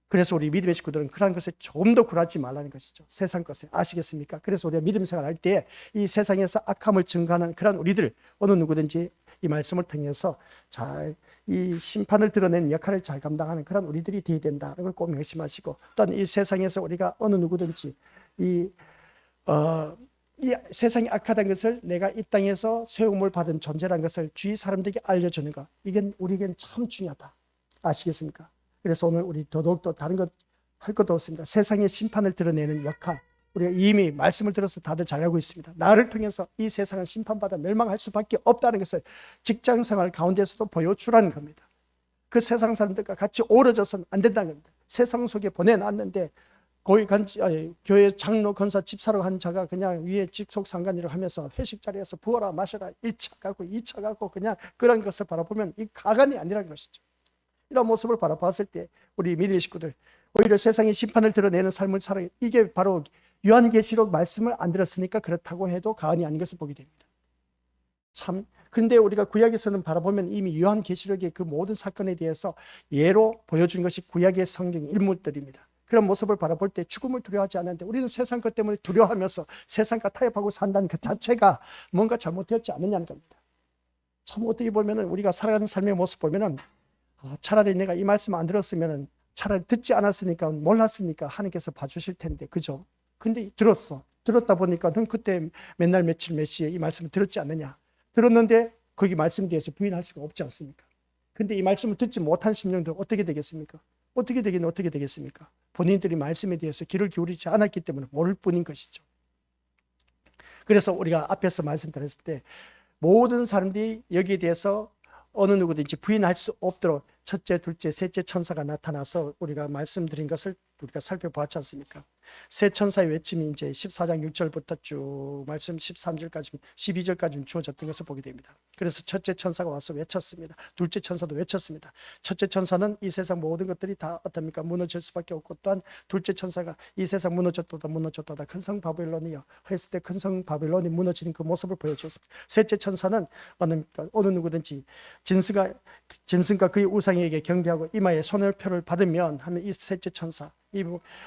그래서 우리 믿음의 식구들은 그런 것에 조금 더 굴하지 말라는 것이죠. 세상 것에. 아시겠습니까? 그래서 우리가 믿음 생활할 때 이 세상에서 악함을 증가하는 그런 우리들, 어느 누구든지 이 말씀을 통해서 잘 이 심판을 드러내는 역할을 잘 감당하는 그런 우리들이 되어야 된다는 걸 꼭 명심하시고, 또한 이 세상에서 우리가 어느 누구든지 이 세상이 악하다는 것을, 내가 이 땅에서 세움을 받은 존재라는 것을 주위 사람들에게 알려주는 것, 이게 우리에겐 참 중요하다. 아시겠습니까? 그래서 오늘 우리 더더욱더 다른 것 할 것도 없습니다. 세상의 심판을 드러내는 역할, 우리가 이미 말씀을 들어서 다들 잘 알고 있습니다. 나를 통해서 이 세상은 심판받아 멸망할 수밖에 없다는 것을 직장생활 가운데서도 보여주라는 겁니다. 그 세상 사람들과 같이 오르져서는 안 된다는 겁니다. 세상 속에 보내놨는데 교회 장로, 권사, 집사라고 한 자가 그냥 위에 직속 상관이라고 하면서 회식 자리에서 부어라 마셔라 1차 가고 2차 가고 그냥 그런 것을 바라보면 이 가관이 아니라는 것이죠. 이런 모습을 바라봤을 때 우리 믿음의 식구들, 오히려 세상의 심판을 드러내는 삶을 살아, 이게 바로 요한계시록 말씀을 안 들었으니까 그렇다고 해도 가언이 아닌 것을 보게 됩니다. 참, 근데 우리가 구약에서는 바라보면 이미 요한계시록의 그 모든 사건에 대해서 예로 보여준 것이 구약의 성경 인물들입니다. 그런 모습을 바라볼 때 죽음을 두려워하지 않는데 우리는 세상 것 때문에 두려워하면서 세상과 타협하고 산다는 그 자체가 뭔가 잘못되었지 않느냐는 겁니다. 참 어떻게 보면 우리가 살아가는 삶의 모습 보면 차라리 내가 이 말씀 안 들었으면, 차라리 듣지 않았으니까, 몰랐으니까 하나님께서 봐주실 텐데, 그죠? 근데 들었다 보니까 넌 그때 맨날 며칠 몇 시에 이 말씀을 들었지 않느냐? 들었는데 거기 말씀에 대해서 부인할 수가 없지 않습니까? 근데 이 말씀을 듣지 못한 심령들 어떻게 되겠습니까? 어떻게 되겠습니까? 본인들이 말씀에 대해서 귀를 기울이지 않았기 때문에 모를 뿐인 것이죠. 그래서 우리가 앞에서 말씀드렸을 때 모든 사람들이 여기에 대해서 어느 누구든지 부인할 수 없도록 첫째, 둘째, 셋째 천사가 나타나서 우리가 말씀드린 것을 우리가 살펴보았지 않습니까? 세 천사의 외침이 이제 14장 6절부터 쭉 말씀 13절까지 12절까지 주어졌던 것을 보게 됩니다. 그래서 첫째 천사가 와서 외쳤습니다. 둘째 천사도 외쳤습니다. 첫째 천사는 이 세상 모든 것들이 다 어떻습니까? 무너질 수밖에 없고, 또한 둘째 천사가 이 세상 무너졌도다 큰 성 바벨론이여 했을 때 큰 성 바벨론이 무너지는 그 모습을 보여주었습니다. 셋째 천사는 어느 누구든지 짐승과 그의 우상에게 경배하고 이마에 손을표를 받으면 하면 이 셋째 천사, 이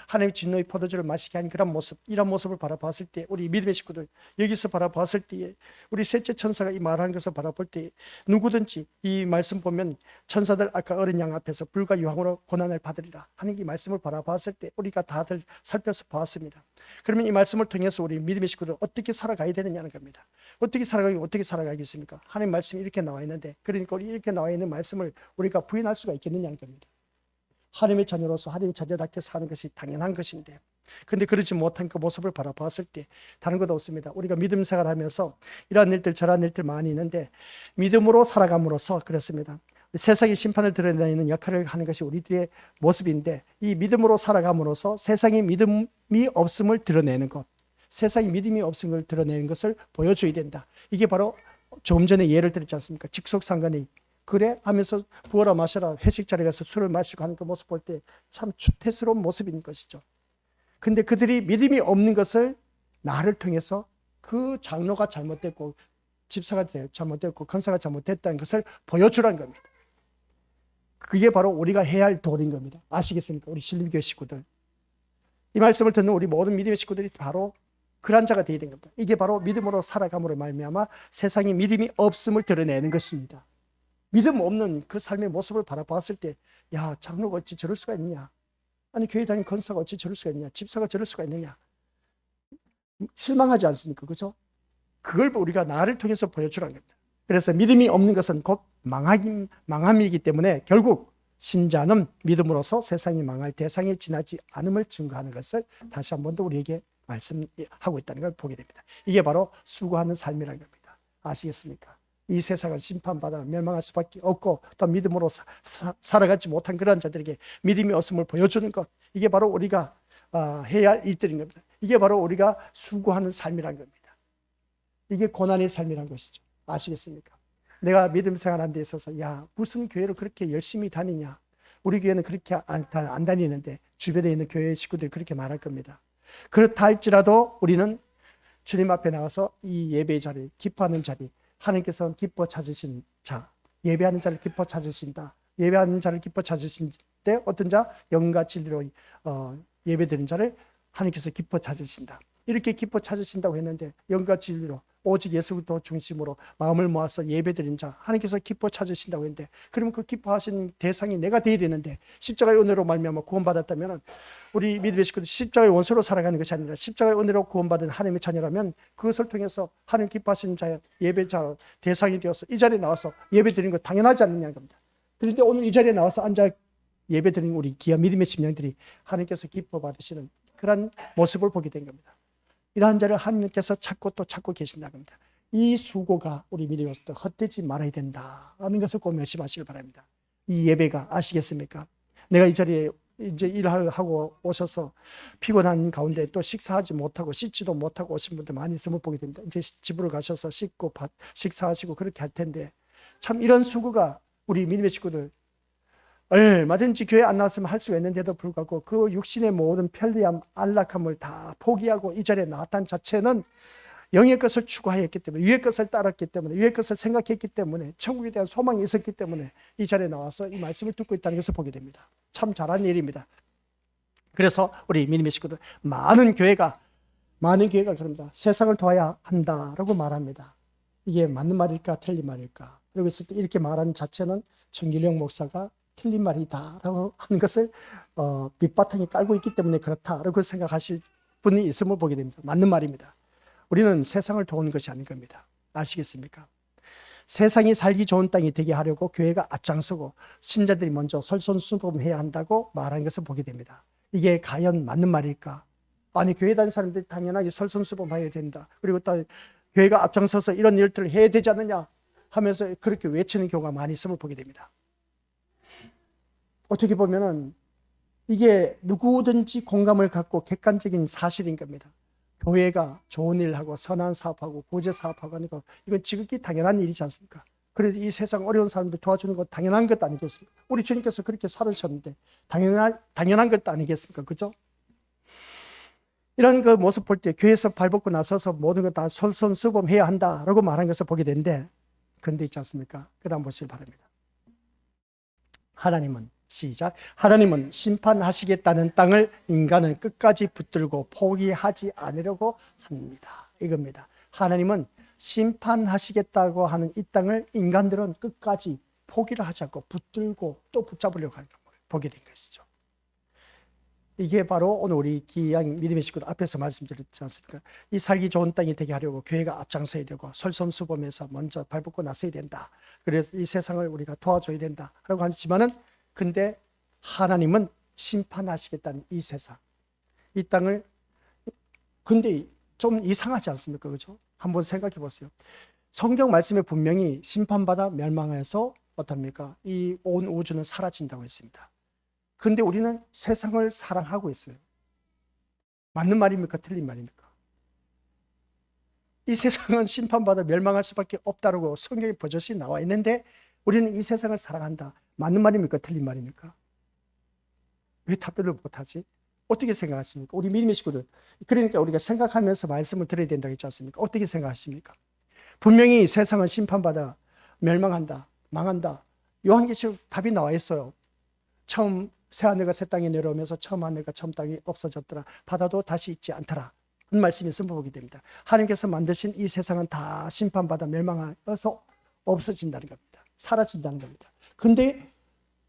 하나님의 진노의 포도주를 마시게 한 그런 모습, 이런 모습을 바라봤을 때 우리 믿음의 식구들 여기서 바라봤을 때 우리 셋째 천사가 이 말하는 것을 바라볼 때 누구든지 이 말씀 보면 천사들 아까 어린 양 앞에서 불과 유황으로 고난을 받으리라 하는 이 말씀을 바라봤을 때 우리가 다들 살펴서 보았습니다. 그러면 이 말씀을 통해서 우리 믿음의 식구들 어떻게 살아가야 되느냐는 겁니다. 어떻게 살아가겠습니까? 하나님 말씀이 이렇게 나와 있는데, 그러니까 우리 이렇게 나와 있는 말씀을 우리가 부인할 수가 있겠느냐는 겁니다. 하나님의 자녀로서 하나님의 자녀답게 사는 것이 당연한 것인데, 근데 그러지 못한 그 모습을 바라봤을 때 다른 것도 없습니다. 우리가 믿음 생활하면서 이러한 일들 저러한 일들 많이 있는데 믿음으로 살아감으로써 그렇습니다. 세상의 심판을 드러내는 역할을 하는 것이 우리들의 모습인데, 이 믿음으로 살아감으로써 세상의 믿음이 없음을 드러내는 것, 세상의 믿음이 없음을 드러내는 것을 보여줘야 된다. 이게 바로 조금 전에 예를 들었지 않습니까? 직속상관이 그래 하면서 부어라 마셔라 회식 자리에 가서 술을 마시고 하는 그 모습 볼 때 참 추태스러운 모습인 것이죠. 근데 그들이 믿음이 없는 것을 나를 통해서 그 장로가 잘못됐고 집사가 잘못됐고 권사가 잘못됐다는 것을 보여주라는 겁니다. 그게 바로 우리가 해야 할 도리인 겁니다. 아시겠습니까? 우리 신림교회 식구들, 이 말씀을 듣는 우리 모든 믿음의 식구들이 바로 그런 자가 되어야 되는 겁니다. 이게 바로 믿음으로 살아감으로 말미암아 세상에 믿음이 없음을 드러내는 것입니다. 믿음 없는 그 삶의 모습을 바라봤을 때, 야, 장로가 어찌 저럴 수가 있느냐? 아니, 교회 다니는 권사가 어찌 저럴 수가 있느냐? 집사가 저럴 수가 있느냐? 실망하지 않습니까? 그죠? 그걸 우리가 나를 통해서 보여주라는 겁니다. 그래서 믿음이 없는 것은 곧 망함이기 때문에 결국 신자는 믿음으로서 세상이 망할 대상에 지나지 않음을 증거하는 것을 다시 한 번 더 우리에게 말씀하고 있다는 걸 보게 됩니다. 이게 바로 수고하는 삶이라는 겁니다. 아시겠습니까? 이 세상을 심판받아 멸망할 수밖에 없고 또 믿음으로 살아가지 못한 그런 자들에게 믿음이 없음을 보여주는 것, 이게 바로 우리가 해야 할 일들인 겁니다. 이게 바로 우리가 수고하는 삶이라는 겁니다. 이게 고난의 삶이라는 것이죠. 아시겠습니까? 내가 믿음 생활하는 데 있어서 야, 무슨 교회를 그렇게 열심히 다니냐, 우리 교회는 그렇게 안 다니는데 주변에 있는 교회 식구들이 그렇게 말할 겁니다. 그렇다 할지라도 우리는 주님 앞에 나가서 이 예배의 자리, 기뻐하는 자리, 하나님께서 기뻐 찾으신 자, 예배하는 자를 기뻐 찾으신다. 예배하는 자를 기뻐 찾으신 때 어떤 자? 영과 진리로 예배드리는 자를 하나님께서 기뻐 찾으신다. 이렇게 기뻐 찾으신다고 했는데 영과 진리로 오직 예수 그리스도 중심으로 마음을 모아서 예배드린 자 하나님께서 기뻐 찾으신다고 했는데, 그러면 그 기뻐하신 대상이 내가 되어야 되는데, 십자가의 은혜로 말미암아 구원받았다면 우리 믿음의 식구들 십자가의 원수로 살아가는 것이 아니라 십자가의 은혜로 구원받은 하나님의 자녀라면 그것을 통해서 하나님 기뻐하시는 자의 예배자 대상이 되어서 이 자리에 나와서 예배드리는 것 당연하지 않느냐는 겁니다. 그런데 오늘 이 자리에 나와서 앉아 예배드리는 우리 귀한 믿음의 심령들이 하나님께서 기뻐 받으시는 그런 모습을 보게 된 겁니다. 이러한 자를 하나님께서 찾고 또 찾고 계신다는 겁니다. 이 수고가 우리 믿음의 식구들 헛되지 말아야 된다는 것을 꼭 명심하시길 바랍니다. 이 예배가 아시겠습니까? 내가 이 자리에 이제 일을 하고 오셔서 피곤한 가운데 또 식사하지 못하고 씻지도 못하고 오신 분들 많이 있음을 보게 됩니다. 이제 집으로 가셔서 씻고 식사하시고 그렇게 할 텐데, 참 이런 수고가 우리 믿음의 식구들 얼마든지 교회 안 나왔으면 할 수 있는데도 불구하고 그 육신의 모든 편리함, 안락함을 다 포기하고 이 자리에 나왔다는 자체는 영의 것을 추구하였기 때문에, 위의 것을 따랐기 때문에, 위의 것을 생각했기 때문에, 천국에 대한 소망이 있었기 때문에 이 자리에 나와서 이 말씀을 듣고 있다는 것을 보게 됩니다. 참 잘한 일입니다. 그래서 우리 믿음의 식구들 많은 교회가 그럽니다. 세상을 도와야 한다라고 말합니다. 이게 맞는 말일까 틀린 말일까? 그러고 있을 때 이렇게 말하는 자체는 정길영 목사가 틀린 말이다라고 하는 것을 밑바탕에 깔고 있기 때문에 그렇다라고 생각하실 분이 있음을 보게 됩니다. 맞는 말입니다. 우리는 세상을 도우는 것이 아닌 겁니다. 아시겠습니까? 세상이 살기 좋은 땅이 되게 하려고 교회가 앞장서고 신자들이 먼저 설선수범해야 한다고 말하는 것을 보게 됩니다. 이게 과연 맞는 말일까? 아니, 교회 다니는 사람들이 당연하게 설선수범해야 된다. 그리고 또 교회가 앞장서서 이런 일들을 해야 되지 않느냐 하면서 그렇게 외치는 경우가 많이 있음을 보게 됩니다. 어떻게 보면은 이게 누구든지 공감을 갖고 객관적인 사실인 겁니다. 교회가 좋은 일을 하고 선한 사업하고 구제 사업하고 하는 거, 이건 지극히 당연한 일이지 않습니까? 그래도 이 세상 어려운 사람들 도와주는 것 당연한 것 아니겠습니까? 우리 주님께서 그렇게 살으셨는데 당연한 것도 아니겠습니까? 그죠? 이런 그 모습 볼 때 교회에서 발벗고 나서서 모든 것 다 솔선수범해야 한다라고 말한 것을 보게 되는데, 근데 있지 않습니까? 그 다음 보시기 바랍니다. 하나님은 시작. 하나님은 심판하시겠다는 땅을 인간은 끝까지 붙들고 포기하지 않으려고 합니다. 이겁니다. 하나님은 심판하시겠다고 하는 이 땅을 인간들은 끝까지 포기를 하지 않고 붙들고 또 붙잡으려고 하는 걸 보게 된 것이죠. 이게 바로 오늘 우리 귀한 믿음의 식구들 앞에서 말씀드렸지 않습니까? 이 살기 좋은 땅이 되게 하려고 교회가 앞장서야 되고 설선수범해서 먼저 발벗고 나서야 된다. 그래서 이 세상을 우리가 도와줘야 된다라고 하지만은, 근데 하나님은 심판하시겠다는 이 세상, 이 땅을, 근데 좀 이상하지 않습니까? 그죠? 한번 생각해 보세요. 성경 말씀에 분명히 심판받아 멸망해서 어떻습니까? 이 온 우주는 사라진다고 했습니다. 근데 우리는 세상을 사랑하고 있어요. 맞는 말입니까? 틀린 말입니까? 이 세상은 심판받아 멸망할 수밖에 없다고 성경에 버젓이 나와 있는데 우리는 이 세상을 사랑한다. 맞는 말입니까? 틀린 말입니까? 왜 답변을 못하지? 어떻게 생각하십니까? 우리 믿음의 식구들. 그러니까 우리가 생각하면서 말씀을 들어야 된다고 했지 않습니까? 어떻게 생각하십니까? 분명히 세상은 심판받아 멸망한다, 망한다. 요한계시록 답이 나와 있어요. 처음 새하늘과 새 땅이 내려오면서 처음 하늘과 처음 땅이 없어졌더라. 바다도 다시 있지 않더라. 그 말씀이 선포하게 됩니다. 하나님께서 만드신 이 세상은 다 심판받아 멸망해서 없어진다는 겁니다. 사라진다는 겁니다. 근데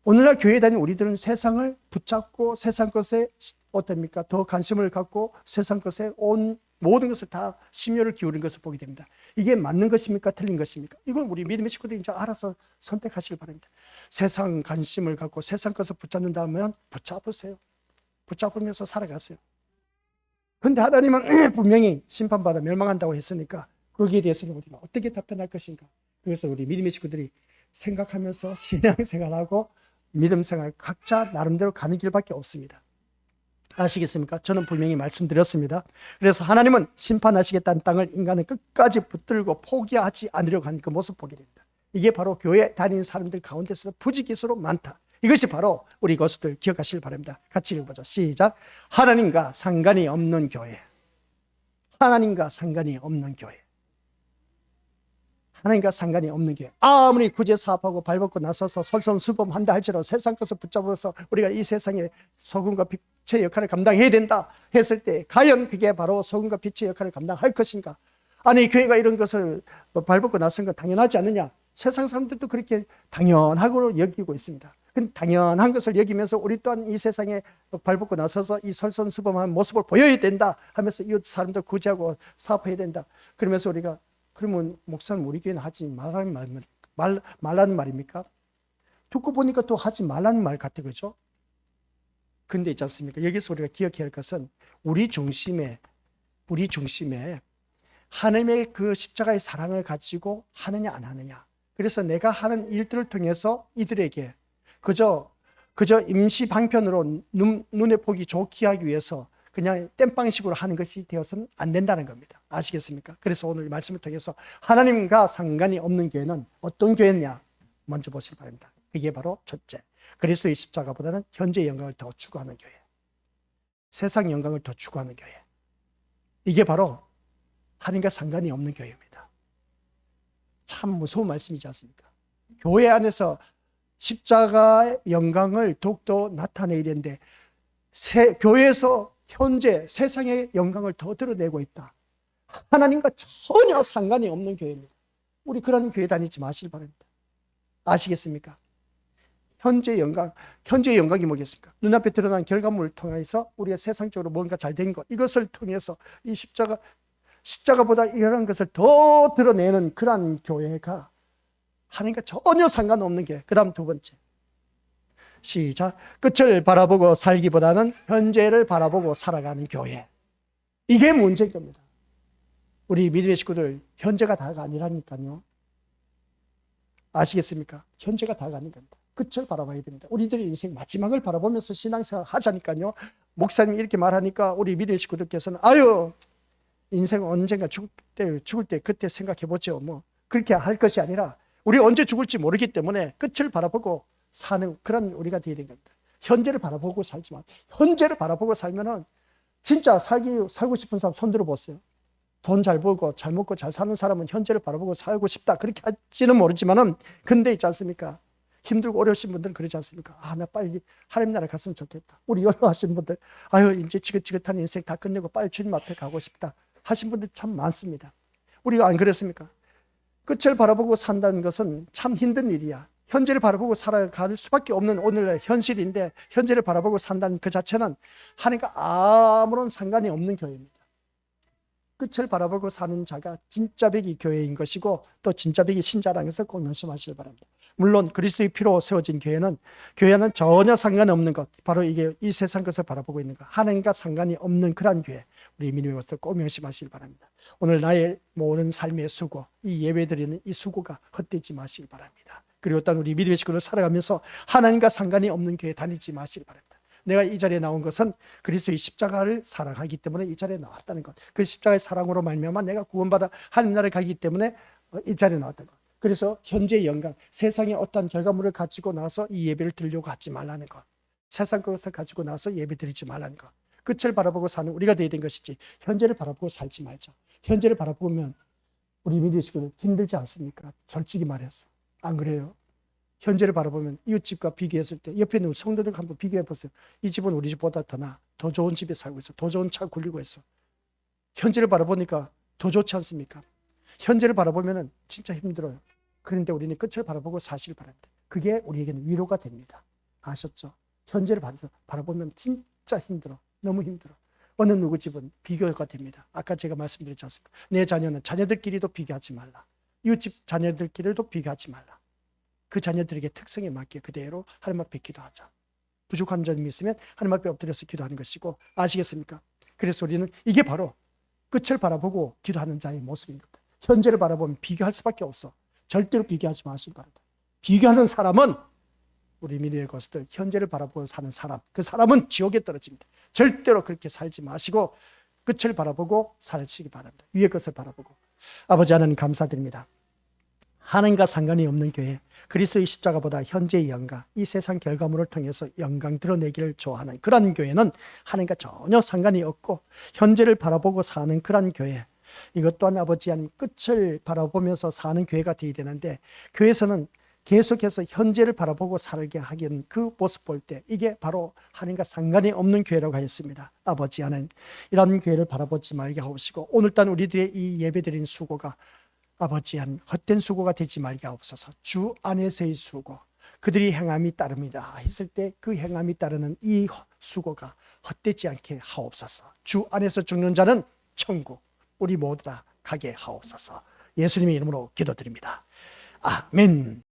오늘날 교회에 다니는 우리들은 세상을 붙잡고 세상 것에 어떻습니까? 더 관심을 갖고 세상 것에 온 모든 것을 다 심혈을 기울인 것을 보게 됩니다. 이게 맞는 것입니까? 틀린 것입니까? 이건 우리 믿음의 식구들이 이제 알아서 선택하시길 바랍니다. 세상 관심을 갖고 세상 것을 붙잡는다면 붙잡으세요. 붙잡으면서 살아가세요. 그런데 하나님은 분명히 심판받아 멸망한다고 했으니까 거기에 대해서는 우리가 어떻게 답변할 것인가? 그래서 우리 믿음의 식구들이 생각하면서 신앙생활하고 믿음생활 각자 나름대로 가는 길밖에 없습니다. 아시겠습니까? 저는 분명히 말씀드렸습니다. 그래서 하나님은 심판하시겠다는 땅을 인간은 끝까지 붙들고 포기하지 않으려고 하는 그 모습 보게 됩니다. 이게 바로 교회 다니는 사람들 가운데서 부지기수로 많다. 이것이 바로 우리 것들 기억하시길 바랍니다. 같이 읽어보죠. 시작. 하나님과 상관이 없는 교회. 하나님과 상관이 없는 교회. 하나님과 상관이 없는 교회. 아무리 구제 사업하고 발벗고 나서서 솔선수범한다 할지라도 세상 것을 붙잡아서 우리가 이 세상에 소금과 빛의 역할을 감당해야 된다 했을 때 과연 그게 바로 소금과 빛의 역할을 감당할 것인가? 아니 교회가 이런 것을 발벗고 나선 건 당연하지 않느냐? 세상 사람들도 그렇게 당연하고 여기고 있습니다. 근데 당연한 것을 여기면서 우리 또한 이 세상에 발벗고 나서서 이 솔선수범한 모습을 보여야 된다 하면서 이웃 사람들 구제하고 사업해야 된다. 그러면서 우리가 그러면 목사는 우리 교회는 하지 말라는 말입니까? 듣고 보니까 또 하지 말라는 말 같아, 그죠? 근데 있지 않습니까? 여기서 우리가 기억해야 할 것은 우리 중심에 하나님의 그 십자가의 사랑을 가지고 하느냐 안 하느냐. 그래서 내가 하는 일들을 통해서 이들에게 그저 임시 방편으로 눈에 보기 좋게 하기 위해서 그냥 땜빵식으로 하는 것이 되어서는 안 된다는 겁니다. 아시겠습니까? 그래서 오늘 말씀을 통해서 하나님과 상관이 없는 교회는 어떤 교회냐? 먼저 보시기 바랍니다. 그게 바로 첫째, 그리스도의 십자가보다는 현재의 영광을 더 추구하는 교회. 세상 영광을 더 추구하는 교회. 이게 바로 하나님과 상관이 없는 교회입니다. 참 무서운 말씀이지 않습니까? 교회 안에서 십자가의 영광을 더욱더 나타내야 되는데 교회에서 현재 세상의 영광을 더 드러내고 있다. 하나님과 전혀 상관이 없는 교회입니다. 우리 그런 교회 다니지 마시길 바랍니다. 아시겠습니까? 현재의 영광이 뭐겠습니까? 눈앞에 드러난 결과물을 통해서 우리가 세상적으로 뭔가 잘 된 것, 이것을 통해서 이 십자가보다 이런 것을 더 드러내는 그러한 교회가 하나님과 전혀 상관없는 교회. 그 다음 두 번째. 시작. 끝을 바라보고 살기보다는 현재를 바라보고 살아가는 교회. 이게 문제인 겁니다. 우리 믿음의 식구들 현재가 다가 아니라니까요. 아시겠습니까? 현재가 다가 아닌 겁니다. 끝을 바라봐야 됩니다. 우리들의 인생 마지막을 바라보면서 신앙생활 하자니까요. 목사님이 이렇게 말하니까 우리 믿음의 식구들께서는 아유 인생은 언젠가 죽을 때 그때 생각해보죠. 뭐 그렇게 할 것이 아니라 우리 언제 죽을지 모르기 때문에 끝을 바라보고 사는 그런 우리가 되어야 되는 겁니다. 현재를 바라보고 살지만 현재를 바라보고 살면은 진짜 살고 싶은 사람 손 들어보세요. 돈 잘 벌고 잘 먹고 잘 사는 사람은 현재를 바라보고 살고 싶다 그렇게 할지는 모르지만은 근데 있지 않습니까? 힘들고 어려우신 분들은 그러지 않습니까? 아, 나 빨리 하나님 나라 갔으면 좋겠다. 우리 연로하신 분들 아유 이제 지긋지긋한 인생 다 끝내고 빨리 주님 앞에 가고 싶다 하신 분들 참 많습니다. 우리가 안 그랬습니까? 끝을 바라보고 산다는 것은 참 힘든 일이야. 현재를 바라보고 살아갈 수밖에 없는 오늘의 현실인데 현재를 바라보고 산다는 그 자체는 하나님과 아무런 상관이 없는 교회입니다. 끝을 바라보고 사는 자가 진짜 백이 교회인 것이고 또 진짜 백이 신자라는 것을 꼭 명심하시길 바랍니다. 물론 그리스도의 피로 세워진 교회는 전혀 상관없는 것, 바로 이게 이 세상 것을 바라보고 있는 것, 하나님과 상관이 없는 그러한 교회, 우리 믿음의 것을 꼭 명심하시길 바랍니다. 오늘 나의 모든 삶의 수고, 이 예배드리는 이 수고가 헛되지 마시길 바랍니다. 그리고 또한 우리 믿음의 식구를 살아가면서 하나님과 상관이 없는 교회 다니지 마시길 바랍니다. 내가 이 자리에 나온 것은 그리스도의 십자가를 사랑하기 때문에 이 자리에 나왔다는 것, 그 십자가의 사랑으로 말미암아 내가 구원받아 하나님 나라에 가기 때문에 이 자리에 나왔다는 것, 그래서 현재의 영광, 세상의 어떤 결과물을 가지고 나서 이 예배를 드리려고 하지 말라는 것, 세상 것을 가지고 나서 예배 드리지 말라는 것, 끝을 바라보고 사는 우리가 되어야 된 것이지 현재를 바라보고 살지 말자. 현재를 바라보면 우리 믿음의 식구들 힘들지 않습니까? 솔직히 말해서 안 그래요? 현재를 바라보면 이웃집과 비교했을 때 옆에 있는 성도들 한번 비교해 보세요. 이 집은 우리 집보다 더 나아. 더 좋은 집에 살고 있어. 더 좋은 차 굴리고 있어. 현재를 바라보니까 더 좋지 않습니까? 현재를 바라보면 진짜 힘들어요. 그런데 우리는 끝을 바라보고 사시길 바랍니다. 그게 우리에게는 위로가 됩니다. 아셨죠? 현재를 바라보면 진짜 힘들어. 너무 힘들어. 어느 누구 집은 비교가 됩니다. 아까 제가 말씀드렸지 않습니까? 내 자녀는 자녀들끼리도 비교하지 말라. 이웃집 자녀들끼리도 비교하지 말라. 그 자녀들에게 특성에 맞게 그대로 하나님 앞에 기도하자. 부족한 점이 있으면 하나님 앞에 엎드려서 기도하는 것이고, 아시겠습니까? 그래서 우리는 이게 바로 끝을 바라보고 기도하는 자의 모습인 겁니다. 현재를 바라보면 비교할 수밖에 없어. 절대로 비교하지 마시기 바랍니다. 비교하는 사람은 우리 믿음의 것들 현재를 바라보고 사는 사람, 그 사람은 지옥에 떨어집니다. 절대로 그렇게 살지 마시고 끝을 바라보고 살시기 바랍니다. 위의 것을 바라보고. 아버지 하나님 감사드립니다. 하나님과 상관이 없는 교회, 그리스도의 십자가보다 현재의 영광, 이 세상 결과물을 통해서 영광 드러내기를 좋아하는 그런 교회는 하나님과 전혀 상관이 없고 현재를 바라보고 사는 그런 교회, 이것 또한 아버지 하나님 끝을 바라보면서 사는 교회가 되어야 되는데, 교회에서는 계속해서 현재를 바라보고 살게 하기는 그 모습 볼 때 이게 바로 하나님과 상관이 없는 교회라고 하였습니다. 아버지 하나님, 이런 교회를 바라보지 말게 하옵시고, 오늘따라 우리들의 이 예배드린 수고가 아버지 하나님 헛된 수고가 되지 말게 하옵소서. 주 안에서의 수고, 그들이 행함이 따릅니다 했을 때 그 행함이 따르는 이 수고가 헛되지 않게 하옵소서. 주 안에서 죽는 자는 천국, 우리 모두 다 가게 하옵소서. 예수님의 이름으로 기도드립니다. 아멘.